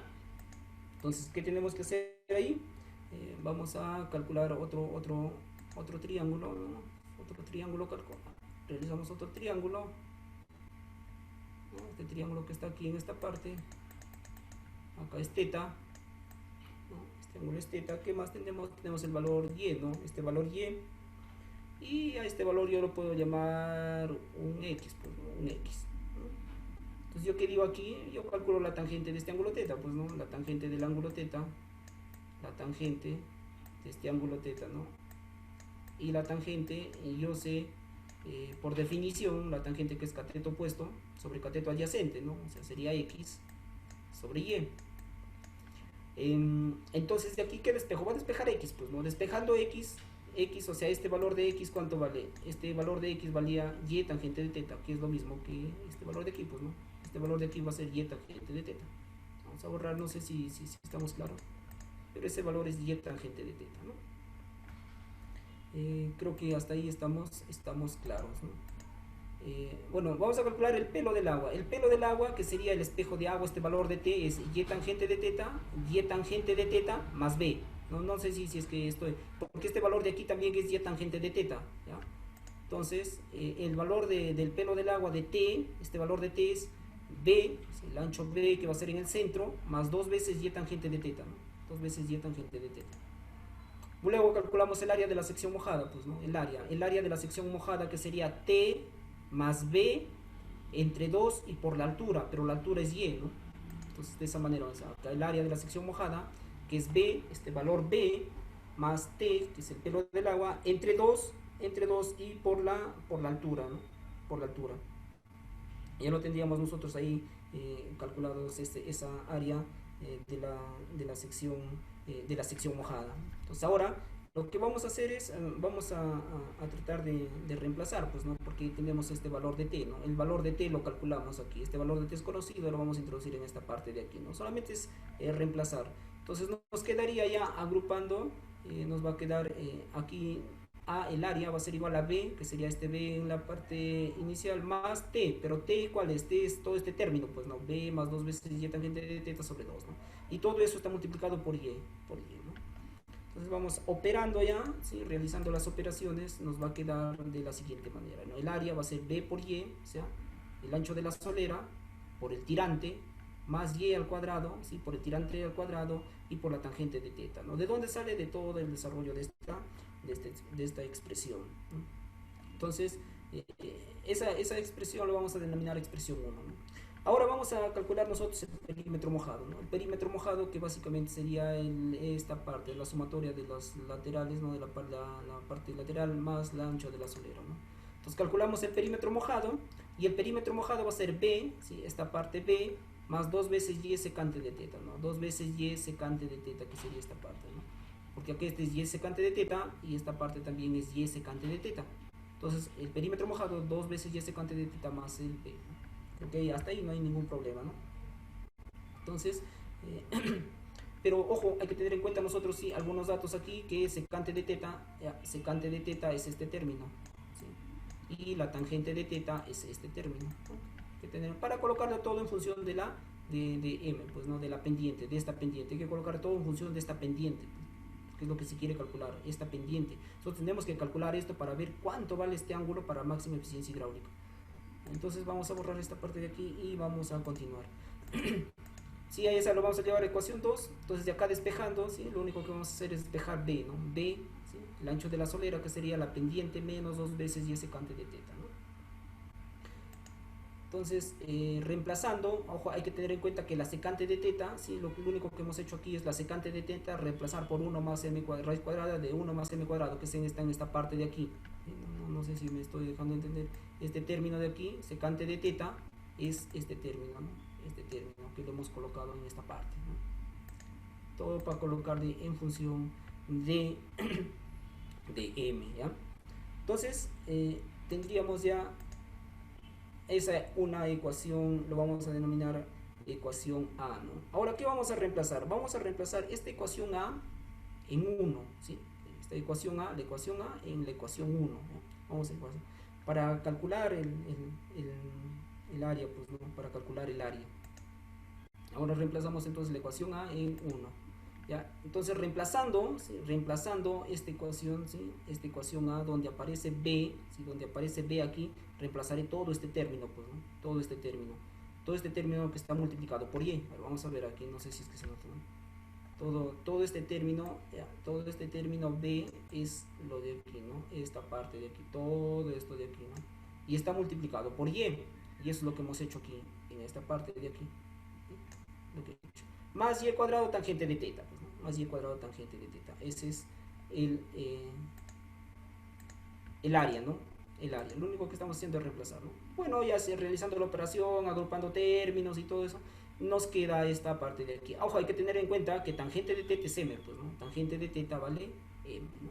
Entonces, ¿qué tenemos que hacer ahí? Vamos a calcular otro triángulo, ¿no? Otro triángulo, realizamos otro triángulo, ¿no? Este triángulo que está aquí en esta parte, acá es teta, ¿no? Este ángulo es teta. ¿Qué más tenemos? Tenemos el valor y, ¿no? Este valor y a este valor yo lo puedo llamar un x, pues, ¿no? Un x. Entonces, ¿yo qué digo aquí? Yo calculo la tangente de este ángulo teta, pues, ¿no? La tangente del ángulo teta, la tangente de este ángulo teta, ¿no? Y la tangente, yo sé, por definición, la tangente que es cateto opuesto sobre cateto adyacente, ¿no? O sea, sería x sobre y. Entonces, de aquí, ¿qué despejo? Voy a despejar x, pues, ¿no? Despejando x, o sea, este valor de x, ¿cuánto vale? Este valor de x valía y tangente de teta, que es lo mismo que este valor de aquí, pues, ¿no? Este valor de aquí va a ser y tangente de teta. Vamos a borrar, no sé si estamos claros, pero ese valor es y tangente de teta, ¿no? Creo que hasta ahí estamos claros, ¿no? Bueno, vamos a calcular el pelo del agua. El pelo del agua, que sería el espejo de agua, este valor de t es y tangente de teta más b. No sé si es que estoy, porque este valor de aquí también es y tangente de teta, ¿ya? Entonces, el valor del pelo del agua de t, este valor de t es b, el ancho b que va a ser en el centro, más 2 veces y tangente de teta, ¿no? 2 veces y tangente de teta. Luego calculamos el área de la sección mojada, pues, ¿no? El área de la sección mojada, que sería t más b entre 2 y por la altura, pero la altura es y, ¿no? Entonces, de esa manera, o sea, el área de la sección mojada, que es b, este valor b, más t, que es el pelo del agua, entre 2 y por la altura, ¿no? Por la altura. Ya lo tendríamos nosotros ahí calculados esa área de la sección mojada. Entonces, ahora lo que vamos a hacer es, vamos a tratar de reemplazar, pues, ¿no? Porque tenemos este valor de t, ¿no? El valor de t lo calculamos aquí, este valor de t es conocido, lo vamos a introducir en esta parte de aquí, ¿no? Solamente es reemplazar. Entonces nos quedaría ya agrupando, nos va a quedar aquí el área va a ser igual a b, que sería este b en la parte inicial, más t, pero t, ¿cuál es? T es todo este término, pues, ¿no? B más 2 veces y tangente de teta sobre 2, ¿no? Y todo eso está multiplicado por y, ¿no? Entonces vamos operando ya, ¿sí? Realizando las operaciones, nos va a quedar de la siguiente manera, ¿no? El área va a ser b por y, o sea, el ancho de la solera por el tirante, más y al cuadrado, ¿sí? Por el tirante al cuadrado y por la tangente de teta, ¿no? ¿De dónde sale? De todo el desarrollo de esta expresión, ¿no? Entonces, esa expresión lo vamos a denominar expresión 1, ¿no? Ahora vamos a calcular nosotros el perímetro mojado, ¿no? El perímetro mojado, que básicamente sería esta parte, la sumatoria de los laterales, ¿no? De la parte lateral más la ancho de la solera, ¿no? Entonces calculamos el perímetro mojado, y el perímetro mojado va a ser b, ¿sí? Esta parte b, más 2 veces y secante de teta, ¿no? 2 veces y secante de teta, que sería esta parte, ¿no? Porque aquí este es y secante de teta, y esta parte también es y secante de teta. Entonces, el perímetro mojado, 2 veces y secante de teta más el b. Ok, hasta ahí no hay ningún problema, ¿no? Entonces, pero ojo, hay que tener en cuenta nosotros sí algunos datos aquí, que es secante de teta es este término, ¿sí? Y la tangente de teta es este término, ¿no? Que tener, para colocarlo todo en función de m, pues, ¿no? De la pendiente, de esta pendiente. Hay que colocar todo en función de esta pendiente, pues, que es lo que se quiere calcular, esta pendiente. Nosotros tenemos que calcular esto para ver cuánto vale este ángulo para máxima eficiencia hidráulica. Entonces vamos a borrar esta parte de aquí y vamos a continuar. Si a esa lo vamos a llevar a ecuación 2, entonces de acá despejando, ¿sí? Lo único que vamos a hacer es despejar b, ¿no? B, ¿sí? El ancho de la solera, que sería la pendiente menos 2 veces y secante de teta, ¿no? Entonces, reemplazando, ojo, hay que tener en cuenta que la secante de teta, ¿sí? Lo único que hemos hecho aquí es la secante de teta, reemplazar por 1 más m cuadrada, raíz cuadrada de 1 más m cuadrado, que está en esta parte de aquí. no sé si me estoy dejando entender, este término de aquí, secante de teta, es este término, ¿no? Este término que lo hemos colocado en esta parte, ¿no? Todo para colocarle en función de, de m, ¿ya? Entonces, tendríamos ya esa una ecuación, lo vamos a denominar ecuación A, ¿no? Ahora, ¿qué vamos a reemplazar? Vamos a reemplazar esta ecuación A en 1, ¿sí? Esta ecuación A, la ecuación A en la ecuación 1, ¿no? Vamos a para calcular el área, pues, ¿no? Para calcular el área. Ahora reemplazamos entonces la ecuación A en 1. ¿Ya? Entonces reemplazando, ¿sí? Reemplazando esta ecuación, ¿sí? Esta ecuación A donde aparece B, ¿sí? Donde aparece B aquí, reemplazaré todo este término, pues, ¿no? Todo este término que está multiplicado por Y. Ver, vamos a ver aquí, no sé si es que se nota, ¿no? Todo este término, ¿ya? Todo este término B es lo de aquí, ¿no? Esta parte de aquí, todo esto de aquí, ¿no? Y está multiplicado por Y. Y eso es lo que hemos hecho aquí, en esta parte de aquí. Lo que he hecho. Más y cuadrado tangente de teta, pues, ¿no? Más y cuadrado tangente de teta. Ese es el área, ¿no? El área. Lo único que estamos haciendo es reemplazar, ¿no? Bueno, ya realizando la operación, agrupando términos y todo eso, nos queda esta parte de aquí. Ojo, hay que tener en cuenta que tangente de teta es m, pues, ¿no? Tangente de teta vale m, ¿no?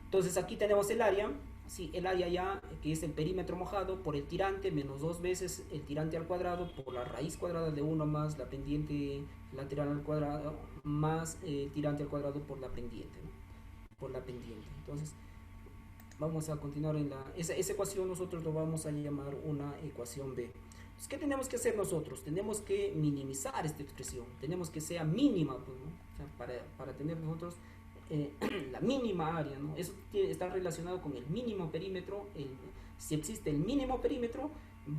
Entonces aquí tenemos el área. Sí, el área ya, que es el perímetro mojado por el tirante, menos 2 veces el tirante al cuadrado por la raíz cuadrada de 1 más la pendiente lateral al cuadrado más tirante al cuadrado por la pendiente, ¿no? Por la pendiente. Entonces, vamos a continuar en esa ecuación nosotros lo vamos a llamar una ecuación B. Entonces, ¿qué tenemos que hacer nosotros? Tenemos que minimizar esta expresión, tenemos que sea mínima, pues, ¿no? O sea, para tener nosotros la mínima área, ¿no? Eso está relacionado con el mínimo perímetro. Si existe el mínimo perímetro,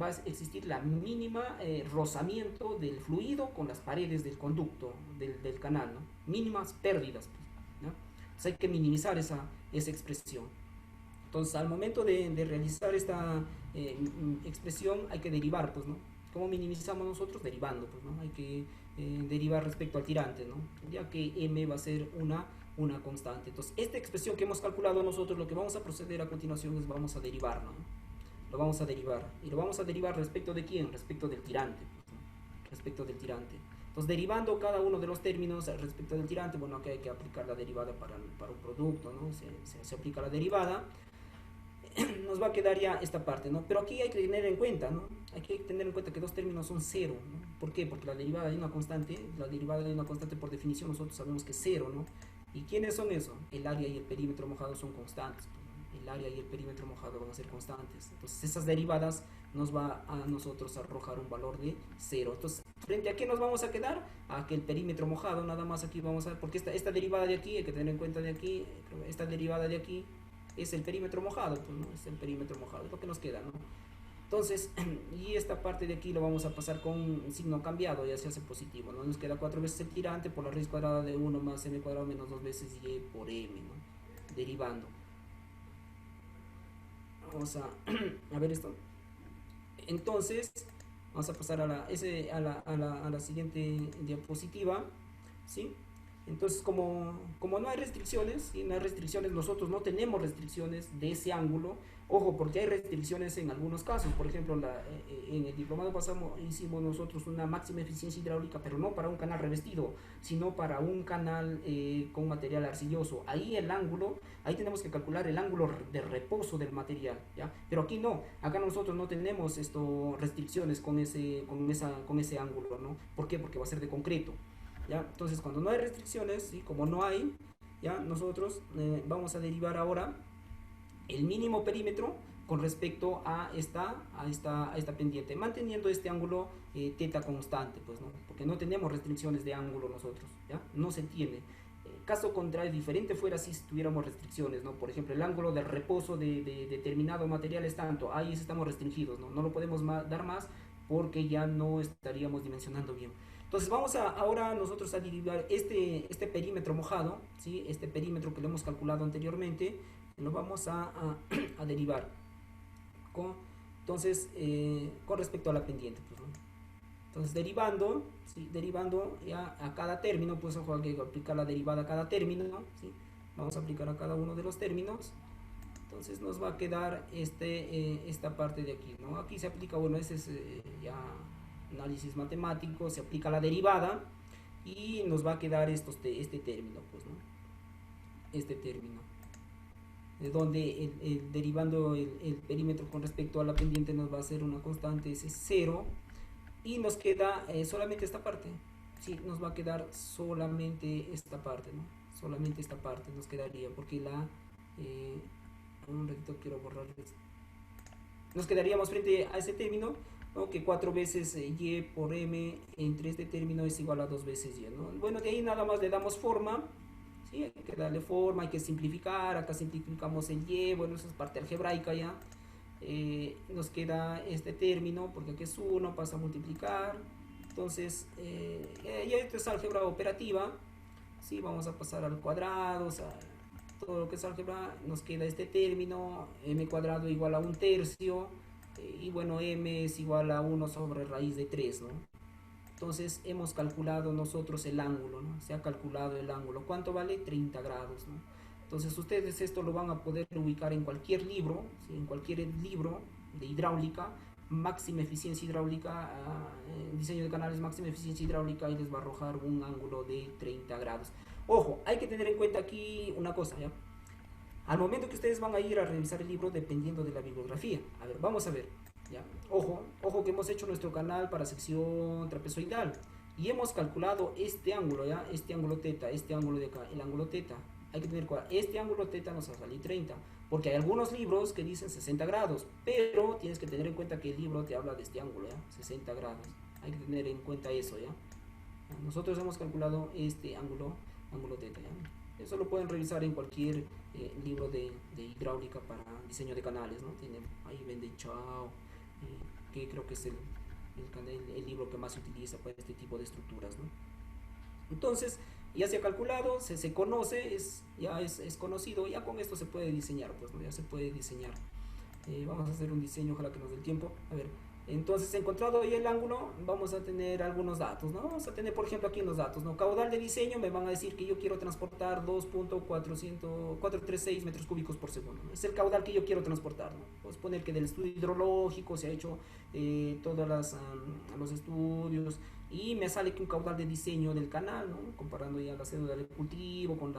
va a existir la mínima rozamiento del fluido con las paredes del conducto, del canal, ¿no? Mínimas pérdidas, pues, ¿no? Entonces hay que minimizar esa expresión. Entonces, al momento de realizar esta expresión, hay que derivar, pues, ¿no? ¿Cómo minimizamos nosotros? Derivando, pues, ¿no? Hay que derivar respecto al tirante, ¿no? Ya que m va a ser una constante. Entonces, esta expresión que hemos calculado nosotros, lo que vamos a proceder a continuación es vamos a derivar, ¿no? Lo vamos a derivar. ¿Y lo vamos a derivar respecto de quién? Respecto del tirante, pues, ¿no? Respecto del tirante. Entonces, derivando cada uno de los términos respecto del tirante, bueno, aquí hay que aplicar la derivada para un producto, ¿no? Se aplica la derivada. Nos va a quedar ya esta parte, ¿no? Pero aquí hay que tener en cuenta, ¿no? Hay que tener en cuenta que dos términos son cero, ¿no? ¿Por qué? Porque la derivada de una constante por definición nosotros sabemos que es cero, ¿no? ¿Y quiénes son eso? El área y el perímetro mojado son constantes, ¿no? El área y el perímetro mojado van a ser constantes. Entonces esas derivadas nos va a nosotros arrojar un valor de cero. Entonces, ¿frente a qué nos vamos a quedar? A que el perímetro mojado, nada más aquí vamos a ver, porque esta derivada de aquí, hay que tener en cuenta de aquí, esta derivada de aquí, es el perímetro mojado, pues, ¿no? Es el perímetro mojado, es lo que nos queda, ¿no? Entonces, y esta parte de aquí lo vamos a pasar con un signo cambiado, ya se hace positivo, ¿no? Nos queda 4 veces el tirante por la raíz cuadrada de 1 más m cuadrado menos 2 veces y por m, ¿no? Derivando. Vamos a ver esto. Entonces, vamos a pasar a la siguiente diapositiva, ¿sí? Entonces, como no hay restricciones, ¿sí? No hay restricciones, nosotros no tenemos restricciones de ese ángulo. Ojo, porque hay restricciones en algunos casos. Por ejemplo, en el diplomado pasado hicimos nosotros una máxima eficiencia hidráulica, pero no para un canal revestido, sino para un canal con material arcilloso. Ahí el ángulo, ahí tenemos que calcular el ángulo de reposo del material, ¿ya? Pero aquí no, acá nosotros no tenemos restricciones con ese ángulo, ¿no? ¿Por qué? Porque va a ser de concreto. ¿Ya? Entonces, cuando no hay restricciones, ¿sí? Como no hay, ¿ya? Nosotros vamos a derivar ahora el mínimo perímetro con respecto a esta pendiente, manteniendo este ángulo teta constante, pues, ¿no? Porque no tenemos restricciones de ángulo nosotros, ¿ya? No se tiene. Caso contrario, diferente fuera si tuviéramos restricciones, ¿no? Por ejemplo, el ángulo de reposo de determinado material es tanto, ahí estamos restringidos, ¿no? No lo podemos dar más porque ya no estaríamos dimensionando bien. Entonces vamos ahora nosotros a derivar este perímetro mojado, ¿sí? Este perímetro que lo hemos calculado anteriormente, lo vamos a derivar entonces con respecto a la pendiente, pues, ¿no? Entonces derivando, ¿sí? Derivando ya a cada término, pues ojo, hay que aplicar la derivada a cada término, ¿sí? Vamos a aplicar a cada uno de los términos. Entonces nos va a quedar esta parte de aquí, ¿no? Aquí se aplica, bueno, ese es ya análisis matemático, se aplica la derivada y nos va a quedar este término, pues, ¿no? Este término, donde derivando el perímetro con respecto a la pendiente nos va a ser una constante, ese es 0, y nos queda solamente esta parte, sí, nos va a quedar solamente esta parte, ¿no? Solamente esta parte nos quedaría, porque un ratito quiero borrar esto. Nos quedaríamos frente a ese término, ¿no? Que 4 veces y por m entre este término es igual a 2 veces y, ¿no? Bueno, de ahí nada más le damos forma, ¿sí? Hay que darle forma, hay que simplificar, acá simplificamos el y, bueno, eso es parte algebraica ya. Nos queda este término, porque aquí es 1, pasa a multiplicar, entonces ya esto es álgebra operativa, ¿sí? Vamos a pasar al cuadrado, o sea, todo lo que es álgebra, nos queda este término, m cuadrado igual a 1/3, y bueno, m es igual a 1 sobre raíz de 3, ¿no? Entonces hemos calculado nosotros el ángulo, ¿no? Se ha calculado el ángulo. ¿Cuánto vale? 30 grados, ¿no? Entonces ustedes esto lo van a poder ubicar en cualquier libro, ¿sí? En cualquier libro de hidráulica, máxima eficiencia hidráulica, diseño de canales, máxima eficiencia hidráulica, y les va a arrojar un ángulo de 30 grados. Ojo, hay que tener en cuenta aquí una cosa, ¿ya? Al momento que ustedes van a ir a revisar el libro, dependiendo de la bibliografía. A ver, vamos a ver. ¿Ya? Ojo que hemos hecho nuestro canal para sección trapezoidal. Y hemos calculado este ángulo, ¿ya? Este ángulo teta, este ángulo de acá, el ángulo teta. Hay que tener cuidado. Este ángulo teta nos va a salir 30. Porque hay algunos libros que dicen 60 grados. Pero tienes que tener en cuenta que el libro te habla de este ángulo, ¿ya? 60 grados. Hay que tener en cuenta eso, ¿ya? Nosotros hemos calculado este ángulo teta, ¿ya? Eso lo pueden revisar en cualquier libro de hidráulica para diseño de canales, ¿no? Tiene, ahí vende Chao, que creo que es el libro que más se utiliza para este tipo de estructuras, ¿no? Entonces, ya se ha calculado, se conoce, ya es conocido, ya con esto se puede diseñar, pues, ¿no? Ya se puede diseñar. Vamos a hacer un diseño, ojalá que nos dé el tiempo. A ver, entonces encontrado ahí el ángulo, vamos a tener algunos datos, ¿no? Vamos a tener, por ejemplo, aquí los datos, ¿no? Caudal de diseño, me van a decir que yo quiero transportar 2.436 metros cúbicos por segundo, ¿no? Es el caudal que yo quiero transportar, ¿no? Puedes poner que del estudio hidrológico se ha hecho todos los estudios, y me sale que un caudal de diseño del canal, ¿no? Comparando ya la cédula de cultivo con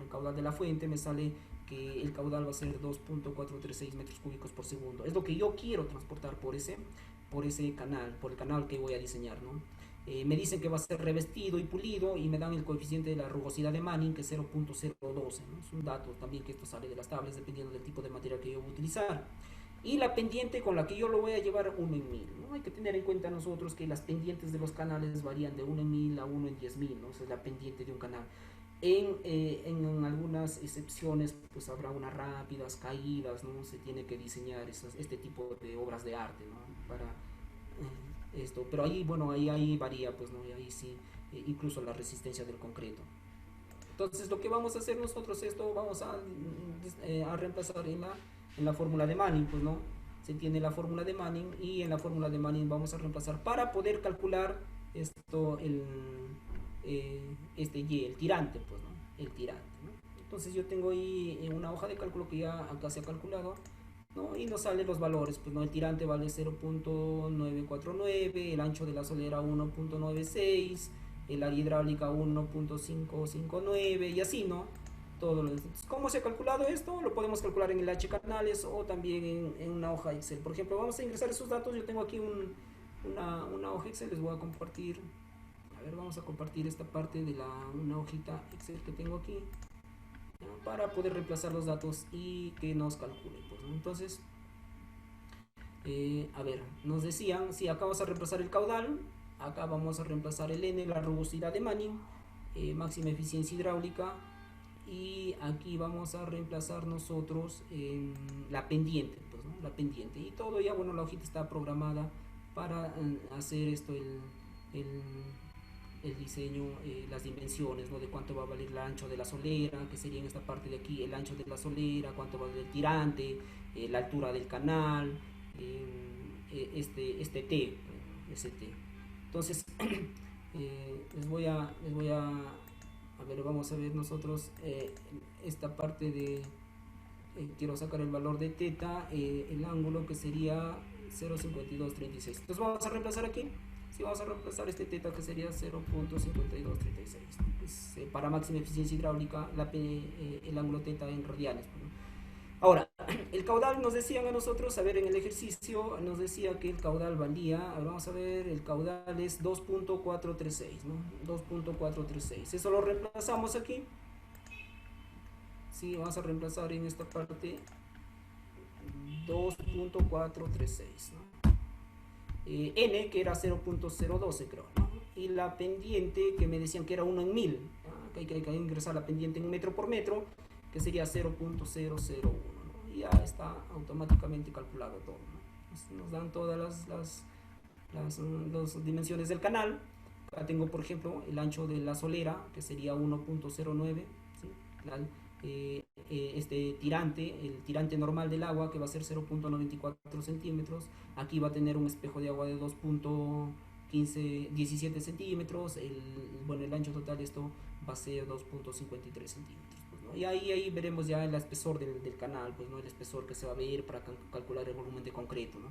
el caudal de la fuente, me sale que el caudal va a ser 2.436 metros cúbicos por segundo. Es lo que yo quiero transportar por ese canal, por el canal que voy a diseñar, ¿no? Me dicen que va a ser revestido y pulido, y me dan el coeficiente de la rugosidad de Manning, que es 0.012, ¿no? Es un dato también que esto sale de las tablas dependiendo del tipo de material que yo voy a utilizar. Y la pendiente con la que yo lo voy a llevar 1 en 1000, ¿no? Hay que tener en cuenta nosotros que las pendientes de los canales varían de 1 en 1000 a 1 en 10.000, ¿no? Esa es la pendiente de un canal. En algunas excepciones pues habrá unas rápidas caídas, ¿no? Se tiene que diseñar este tipo de obras de arte, ¿no? Para esto, pero ahí, bueno, ahí varía, pues, ¿no? Y ahí sí, incluso la resistencia del concreto. Entonces lo que vamos a hacer nosotros, esto vamos a reemplazar en la fórmula de Manning, pues, ¿no? Se tiene la fórmula de Manning, y en la fórmula de Manning vamos a reemplazar para poder calcular esto, este Y, el tirante, pues, ¿no? El tirante, ¿no? Entonces yo tengo ahí una hoja de cálculo que ya acá se ha calculado, ¿no? Y nos salen los valores, pues, ¿no? El tirante vale 0.949, el ancho de la solera 1.96, el área hidráulica 1.559 y así, ¿no? Todo. ¿Cómo se ha calculado esto? Lo podemos calcular en el H canales o también en una hoja Excel. Por ejemplo, vamos a ingresar esos datos. Yo tengo aquí una hoja Excel, les voy a compartir. A ver, vamos a compartir esta parte de una hojita Excel que tengo aquí, ¿no? Para poder reemplazar los datos y que nos calcule, pues, ¿no? Entonces, a ver, nos decían, si acá vamos a reemplazar el caudal, acá vamos a reemplazar el N, la rugosidad de Manning, máxima eficiencia hidráulica, y aquí vamos a reemplazar nosotros la pendiente, pues, ¿no? La pendiente, y todo ya, bueno, la hojita está programada para hacer esto, el diseño, las dimensiones, ¿no? De cuánto va a valer el ancho de la solera, que sería en esta parte de aquí el ancho de la solera, cuánto va a valer el tirante, la altura del canal, este T, ese T. Entonces, les voy a ver, vamos a ver nosotros esta parte quiero sacar el valor de teta, el ángulo que sería 0,5236. Entonces vamos a reemplazar aquí. Si vamos a reemplazar este teta que sería 0,5236, ¿no? Pues, para máxima eficiencia hidráulica el ángulo teta en radianes, ¿no? Ahora, el caudal nos decían a nosotros, a ver, en el ejercicio nos decía que el caudal valía, vamos a ver, el caudal es 2.436, ¿no? 2.436. Eso lo reemplazamos aquí. Sí, vamos a reemplazar en esta parte 2.436, ¿no? N, que era 0.012, creo, ¿no? Y la pendiente, que me decían que era 1 en 1000, ¿no? Que hay que ingresar la pendiente en metro por metro, que sería 0.001, ¿no? Y ya está automáticamente calculado todo, ¿no? Nos dan todas las dimensiones del canal. Acá tengo, por ejemplo, el ancho de la solera, que sería 1.09, ¿sí? Este tirante, el tirante normal del agua, que va a ser 0.94 centímetros. Aquí va a tener un espejo de agua de 2.17 centímetros. El ancho total de esto va a ser 2.53 centímetros. Pues, ¿no? Y ahí veremos ya el espesor del canal, pues, ¿no? El espesor que se va a ver para calcular el volumen de concreto, ¿no?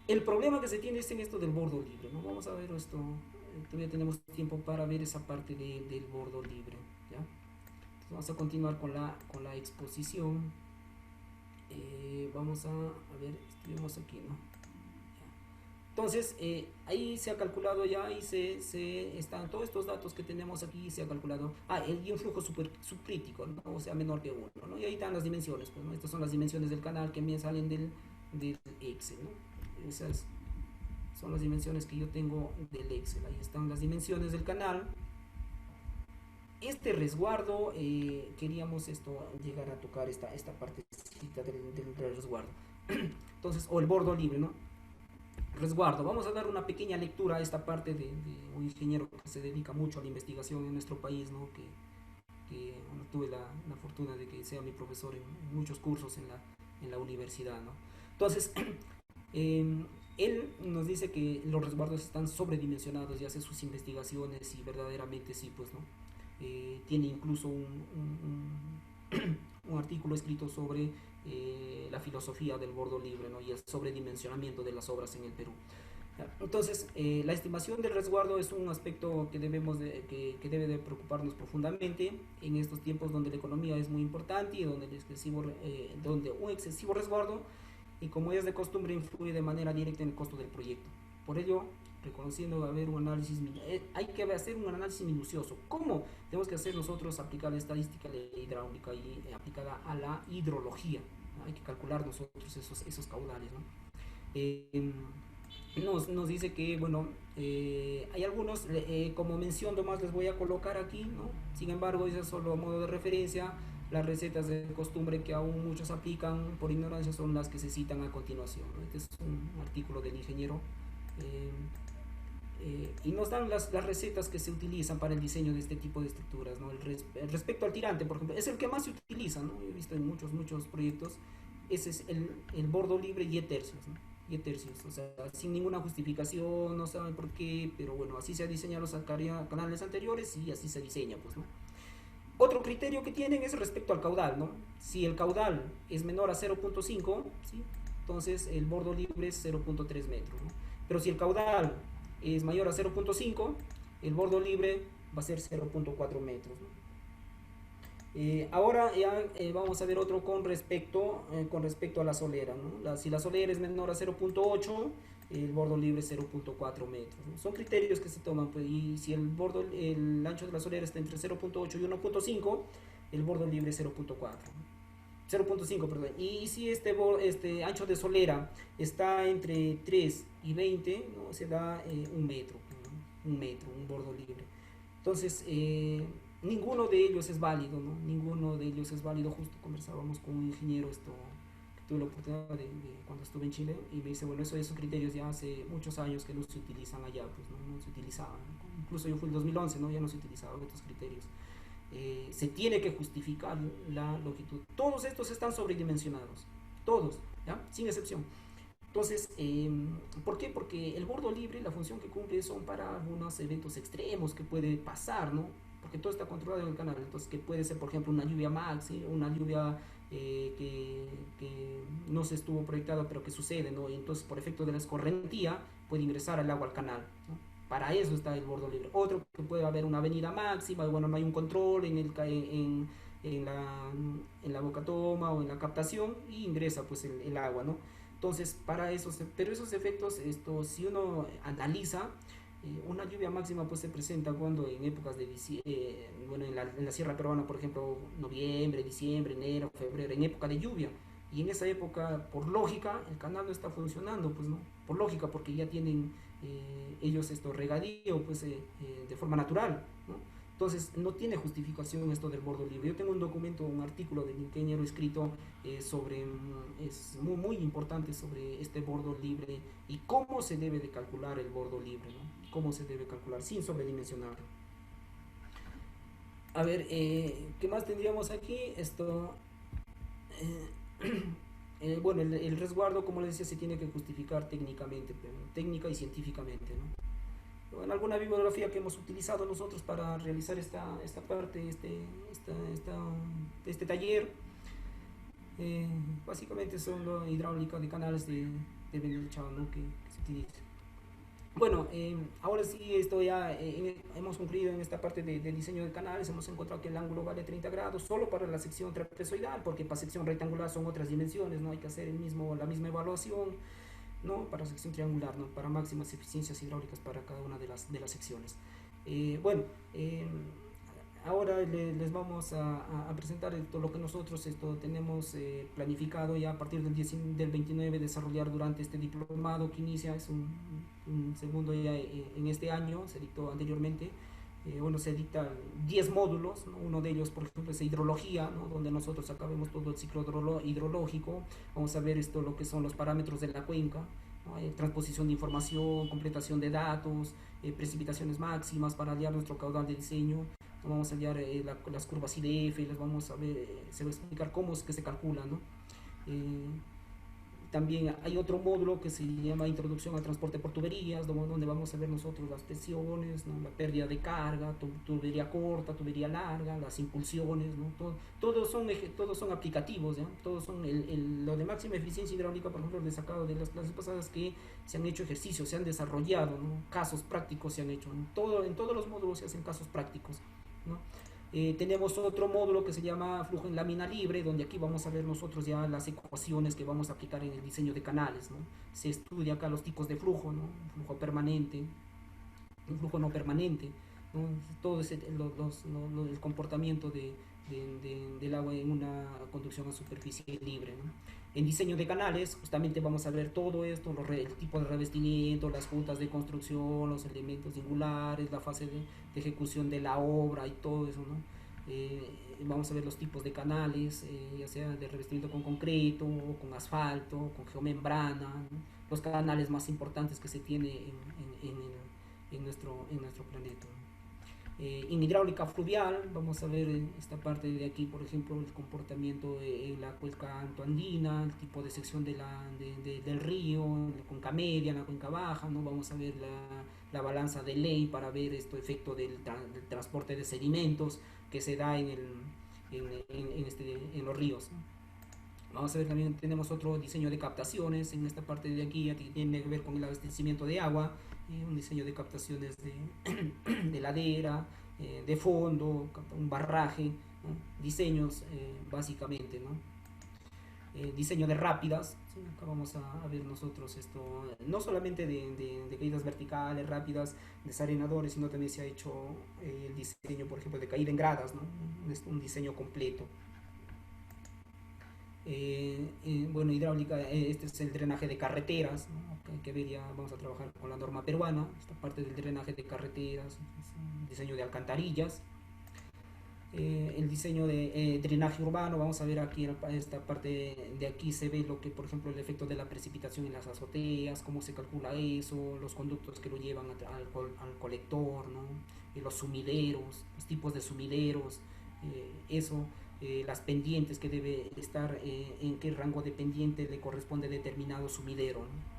El problema que se tiene es en esto del bordo libre, ¿no? Vamos a ver esto, todavía tenemos tiempo para ver esa parte del bordo libre, ¿ya? Entonces vamos a continuar con la exposición. Vamos a ver, estuvimos aquí, ¿no? Entonces, ahí se ha calculado ya y se están todos estos datos que tenemos aquí, se ha calculado. Y un flujo subcrítico, ¿no? O sea, menor que 1, ¿no? Y ahí están las dimensiones, pues, ¿no? Estas son las dimensiones del canal que me salen del Excel, ¿no? Esas son las dimensiones que yo tengo del Excel. Ahí están las dimensiones del canal. Este resguardo, queríamos llegar a tocar esta partecita del resguardo. Entonces, o el bordo libre, ¿no? Resguardo. Vamos a dar una pequeña lectura a esta parte de un ingeniero que se dedica mucho a la investigación en nuestro país, ¿no? Que bueno, tuve la fortuna de que sea mi profesor en muchos cursos en la universidad, ¿no? Entonces, él nos dice que los resguardos están sobredimensionados y hace sus investigaciones y verdaderamente sí, pues, ¿no? Tiene incluso un artículo escrito sobre la filosofía del bordo libre, ¿no? Y el sobredimensionamiento de las obras en el Perú. Entonces, la estimación del resguardo es un aspecto que que debe de preocuparnos profundamente en estos tiempos donde la economía es muy importante y donde un excesivo resguardo, y como es de costumbre, influye de manera directa en el costo del proyecto. Por ello, reconociendo haber un análisis, hay que hacer un análisis minucioso. ¿Cómo? Tenemos que hacer nosotros aplicar la estadística hidráulica y aplicada a la hidrología, ¿no? Hay que calcular nosotros esos caudales, ¿no? Nos dice que, bueno, hay algunos, como mención nomás les voy a colocar aquí, ¿no? Sin embargo, eso es solo a modo de referencia. Las recetas de costumbre que aún muchos aplican por ignorancia son las que se citan a continuación, ¿no? Este es un artículo del ingeniero. Y nos dan las recetas que se utilizan para el diseño de este tipo de estructuras, ¿no? Respecto al tirante, por ejemplo, es el que más se utiliza, ¿no? He visto en muchos proyectos. Ese es el bordo libre y tercios, ¿no? Y tercios, o sea, sin ninguna justificación, no saben por qué, pero bueno, así se ha diseñado los canales anteriores y así se diseña, pues, ¿no? Otro criterio que tienen es respecto al caudal, ¿no? Si el caudal es menor a 0.5, ¿sí? Entonces el bordo libre es 0.3 metros, ¿no? Pero si el caudal es mayor a 0.5, el bordo libre va a ser 0.4 metros, ¿no? Ahora ya vamos a ver otro con respecto a la solera, ¿no? Si la solera es menor a 0.8, el bordo libre es 0.4 metros, ¿no? Son criterios que se toman, pues, y si el ancho de la solera está entre 0.8 y 1.5, el bordo libre es 0.4, 0.5, perdón. Y si este ancho de solera está entre 3 y 20, ¿no? Se da un metro, un bordo libre. Entonces, ninguno de ellos es válido, ¿no? Ninguno de ellos es válido. Justo conversábamos con un ingeniero que tuve la oportunidad de cuando estuve en Chile, y me dice, bueno, esos criterios ya hace muchos años que no se utilizan allá, pues no se utilizaban, ¿no? Incluso yo fui en 2011, ¿no? Ya no se utilizaban estos criterios. Se tiene que justificar la longitud. Todos estos están sobredimensionados, todos, ¿ya? Sin excepción. Entonces, ¿por qué? Porque el bordo libre, la función que cumple son para algunos eventos extremos que puede pasar, ¿no? Porque todo está controlado en el canal. Entonces, que puede ser, por ejemplo, una lluvia max, ¿sí? Una lluvia que no se estuvo proyectado pero que sucede, ¿no? Y entonces por efecto de la escorrentía puede ingresar el agua al canal, ¿no? Para eso está el bordo libre. Otro que puede haber una avenida máxima, bueno, no hay un control en la, en la boca toma o en la captación y ingresa pues el agua, ¿no? Entonces, para esos, pero esos efectos, si uno analiza, una lluvia máxima pues se presenta cuando en épocas de bueno, en la sierra peruana, por ejemplo, noviembre, diciembre, enero, febrero, en época de lluvia. Y en esa época, por lógica, el canal no está funcionando, pues no, por lógica, porque ya tienen ellos esto regadío pues de forma natural, ¿no? Entonces no tiene justificación esto del bordo libre. Yo tengo un documento, un artículo del ingeniero escrito sobre, es muy, muy importante sobre este bordo libre y cómo se debe de calcular el bordo libre, ¿no? Cómo se debe calcular sin sobredimensionarlo. A ver, ¿qué más tendríamos aquí? Bueno, el resguardo, como les decía, se tiene que justificar técnicamente, técnica y científicamente, ¿no? En alguna bibliografía que hemos utilizado nosotros para realizar esta parte, este taller, básicamente son la hidráulica de canales de Benelchao, ¿no? Que se utiliza. Bueno, ahora sí, hemos concluido en esta parte de diseño de canales. Hemos encontrado que el ángulo vale 30 grados solo para la sección trapezoidal, porque para sección rectangular son otras dimensiones, no hay que hacer la misma evaluación, ¿no? Para sección triangular, ¿no? Para máximas eficiencias hidráulicas para cada una de las secciones. Bueno, ahora les vamos a presentar lo que nosotros tenemos planificado ya a partir del 29 desarrollar durante este diplomado que inicia, es un segundo ya en este año, se dictó anteriormente. Bueno, se dictan 10 módulos, ¿no? Uno de ellos, por ejemplo, es hidrología, ¿no? Donde nosotros acabemos todo el ciclo hidrológico. Vamos a ver lo que son los parámetros de la cuenca, ¿no? Transposición de información, completación de datos, precipitaciones máximas para hallar nuestro caudal de diseño. Vamos a hallar las curvas IDF, les vamos a ver, se va a explicar cómo es que se calcula, ¿no? Eh, También hay otro módulo que se llama Introducción al transporte por tuberías, donde vamos a ver nosotros las tensiones, ¿no? La pérdida de carga, tubería corta, tubería larga, las impulsiones, ¿no? Todos son aplicativos, ¿ya? Todos son lo de máxima eficiencia hidráulica, por ejemplo, les he sacado de las clases pasadas que se han hecho ejercicios, se han desarrollado, ¿no? Casos prácticos se han hecho, ¿no? En todos los módulos se hacen casos prácticos, ¿no? Tenemos otro módulo que se llama flujo en lámina libre, donde aquí vamos a ver nosotros ya las ecuaciones que vamos a aplicar en el diseño de canales, ¿no? Se estudia acá los tipos de flujo, ¿no? Un flujo permanente, un flujo no permanente, ¿no? Todo el comportamiento del agua en una conducción a superficie libre, ¿no? En diseño de canales, justamente vamos a ver todo esto, el tipo de revestimiento, las juntas de construcción, los elementos singulares, la fase de ejecución de la obra y todo eso, ¿no? Vamos a ver los tipos de canales, ya sea de revestimiento con concreto, con asfalto, con geomembrana, ¿no? Los canales más importantes que se tiene en nuestro planeta, ¿no? En hidráulica fluvial vamos a ver esta parte de aquí, por ejemplo, el comportamiento en la cuenca antoandina, el tipo de sección del río, la cuenca media, la cuenca baja, ¿no? Vamos a ver la balanza de ley para ver efecto del transporte de sedimentos que se da en los ríos, ¿no? Vamos a ver también, tenemos otro diseño de captaciones en esta parte de aquí, que tiene que ver con el abastecimiento de agua, un diseño de captaciones de ladera, de fondo, un barraje, ¿no? Diseños básicamente, ¿no? Diseño de rápidas, ¿sí? Acá vamos a ver nosotros no solamente de caídas verticales, rápidas, desarenadores, sino también se ha hecho el diseño, por ejemplo, de caída en gradas, ¿no? Un diseño completo. Bueno, hidráulica, este es el drenaje de carreteras, ¿no? Que ver, ya vamos a trabajar con la norma peruana, esta parte del drenaje de carreteras, diseño de alcantarillas, el diseño de drenaje urbano. Vamos a ver aquí en esta parte de aquí se ve lo que, por ejemplo, el efecto de la precipitación en las azoteas, cómo se calcula eso, los conductos que lo llevan al colector, ¿no? Los sumideros, los tipos de sumideros, eso, las pendientes que debe estar, en qué rango de pendiente le corresponde determinado sumidero, ¿no?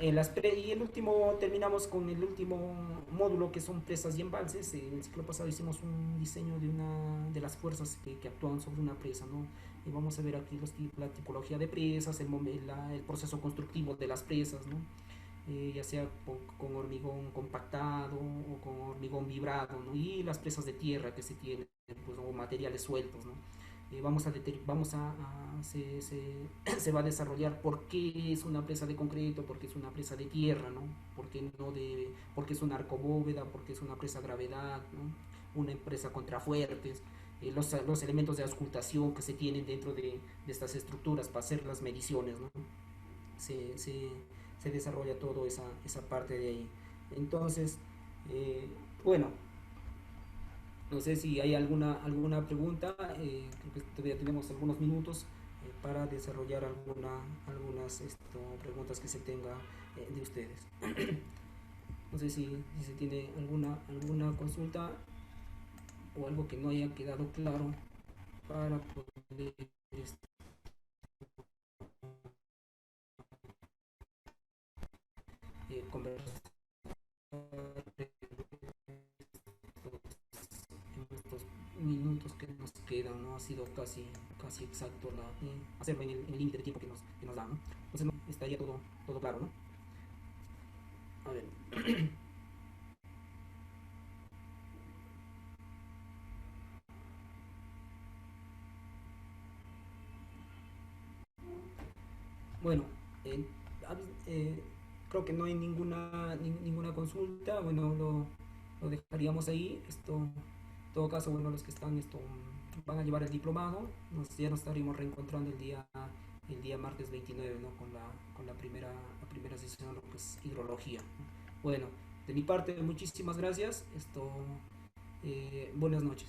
Y el último, terminamos con el último módulo que son presas y embalses. En el ciclo pasado hicimos un diseño de una de las fuerzas que actúan sobre una presa, ¿no? Y vamos a ver aquí la tipología de presas, el proceso constructivo de las presas, ¿no? Ya sea con hormigón compactado o con hormigón vibrado, ¿no? Y las presas de tierra que se tienen, pues, o materiales sueltos, ¿no? Se va a desarrollar por qué es una presa de concreto, por qué es una presa de tierra, ¿no? Por qué, no de, por qué es una arcobóveda, por qué es una presa a gravedad, ¿no? Una presa contrafuertes, los elementos de auscultación que se tienen dentro de estas estructuras para hacer las mediciones, ¿no? se, se, se desarrolla toda esa parte de ahí. Entonces, eh, bueno, no sé si hay alguna pregunta, creo que todavía tenemos algunos minutos para desarrollar algunas preguntas que se tenga de ustedes. No sé si se tiene alguna consulta o algo que no haya quedado claro para poder conversar en estos minutos que nos quedan. No ha sido casi exacto hacerlo en el límite de tiempo que nos da, ¿no? Entonces no, estaría todo claro, ¿no? A ver. Bueno, eh, eh, creo que no hay ninguna consulta. Bueno, lo dejaríamos ahí. En todo caso, bueno, los que están van a llevar el diplomado. Ya nos estaríamos reencontrando el día martes 29, ¿no? Con la primera sesión, lo que es hidrología. Bueno, de mi parte, muchísimas gracias. Buenas noches.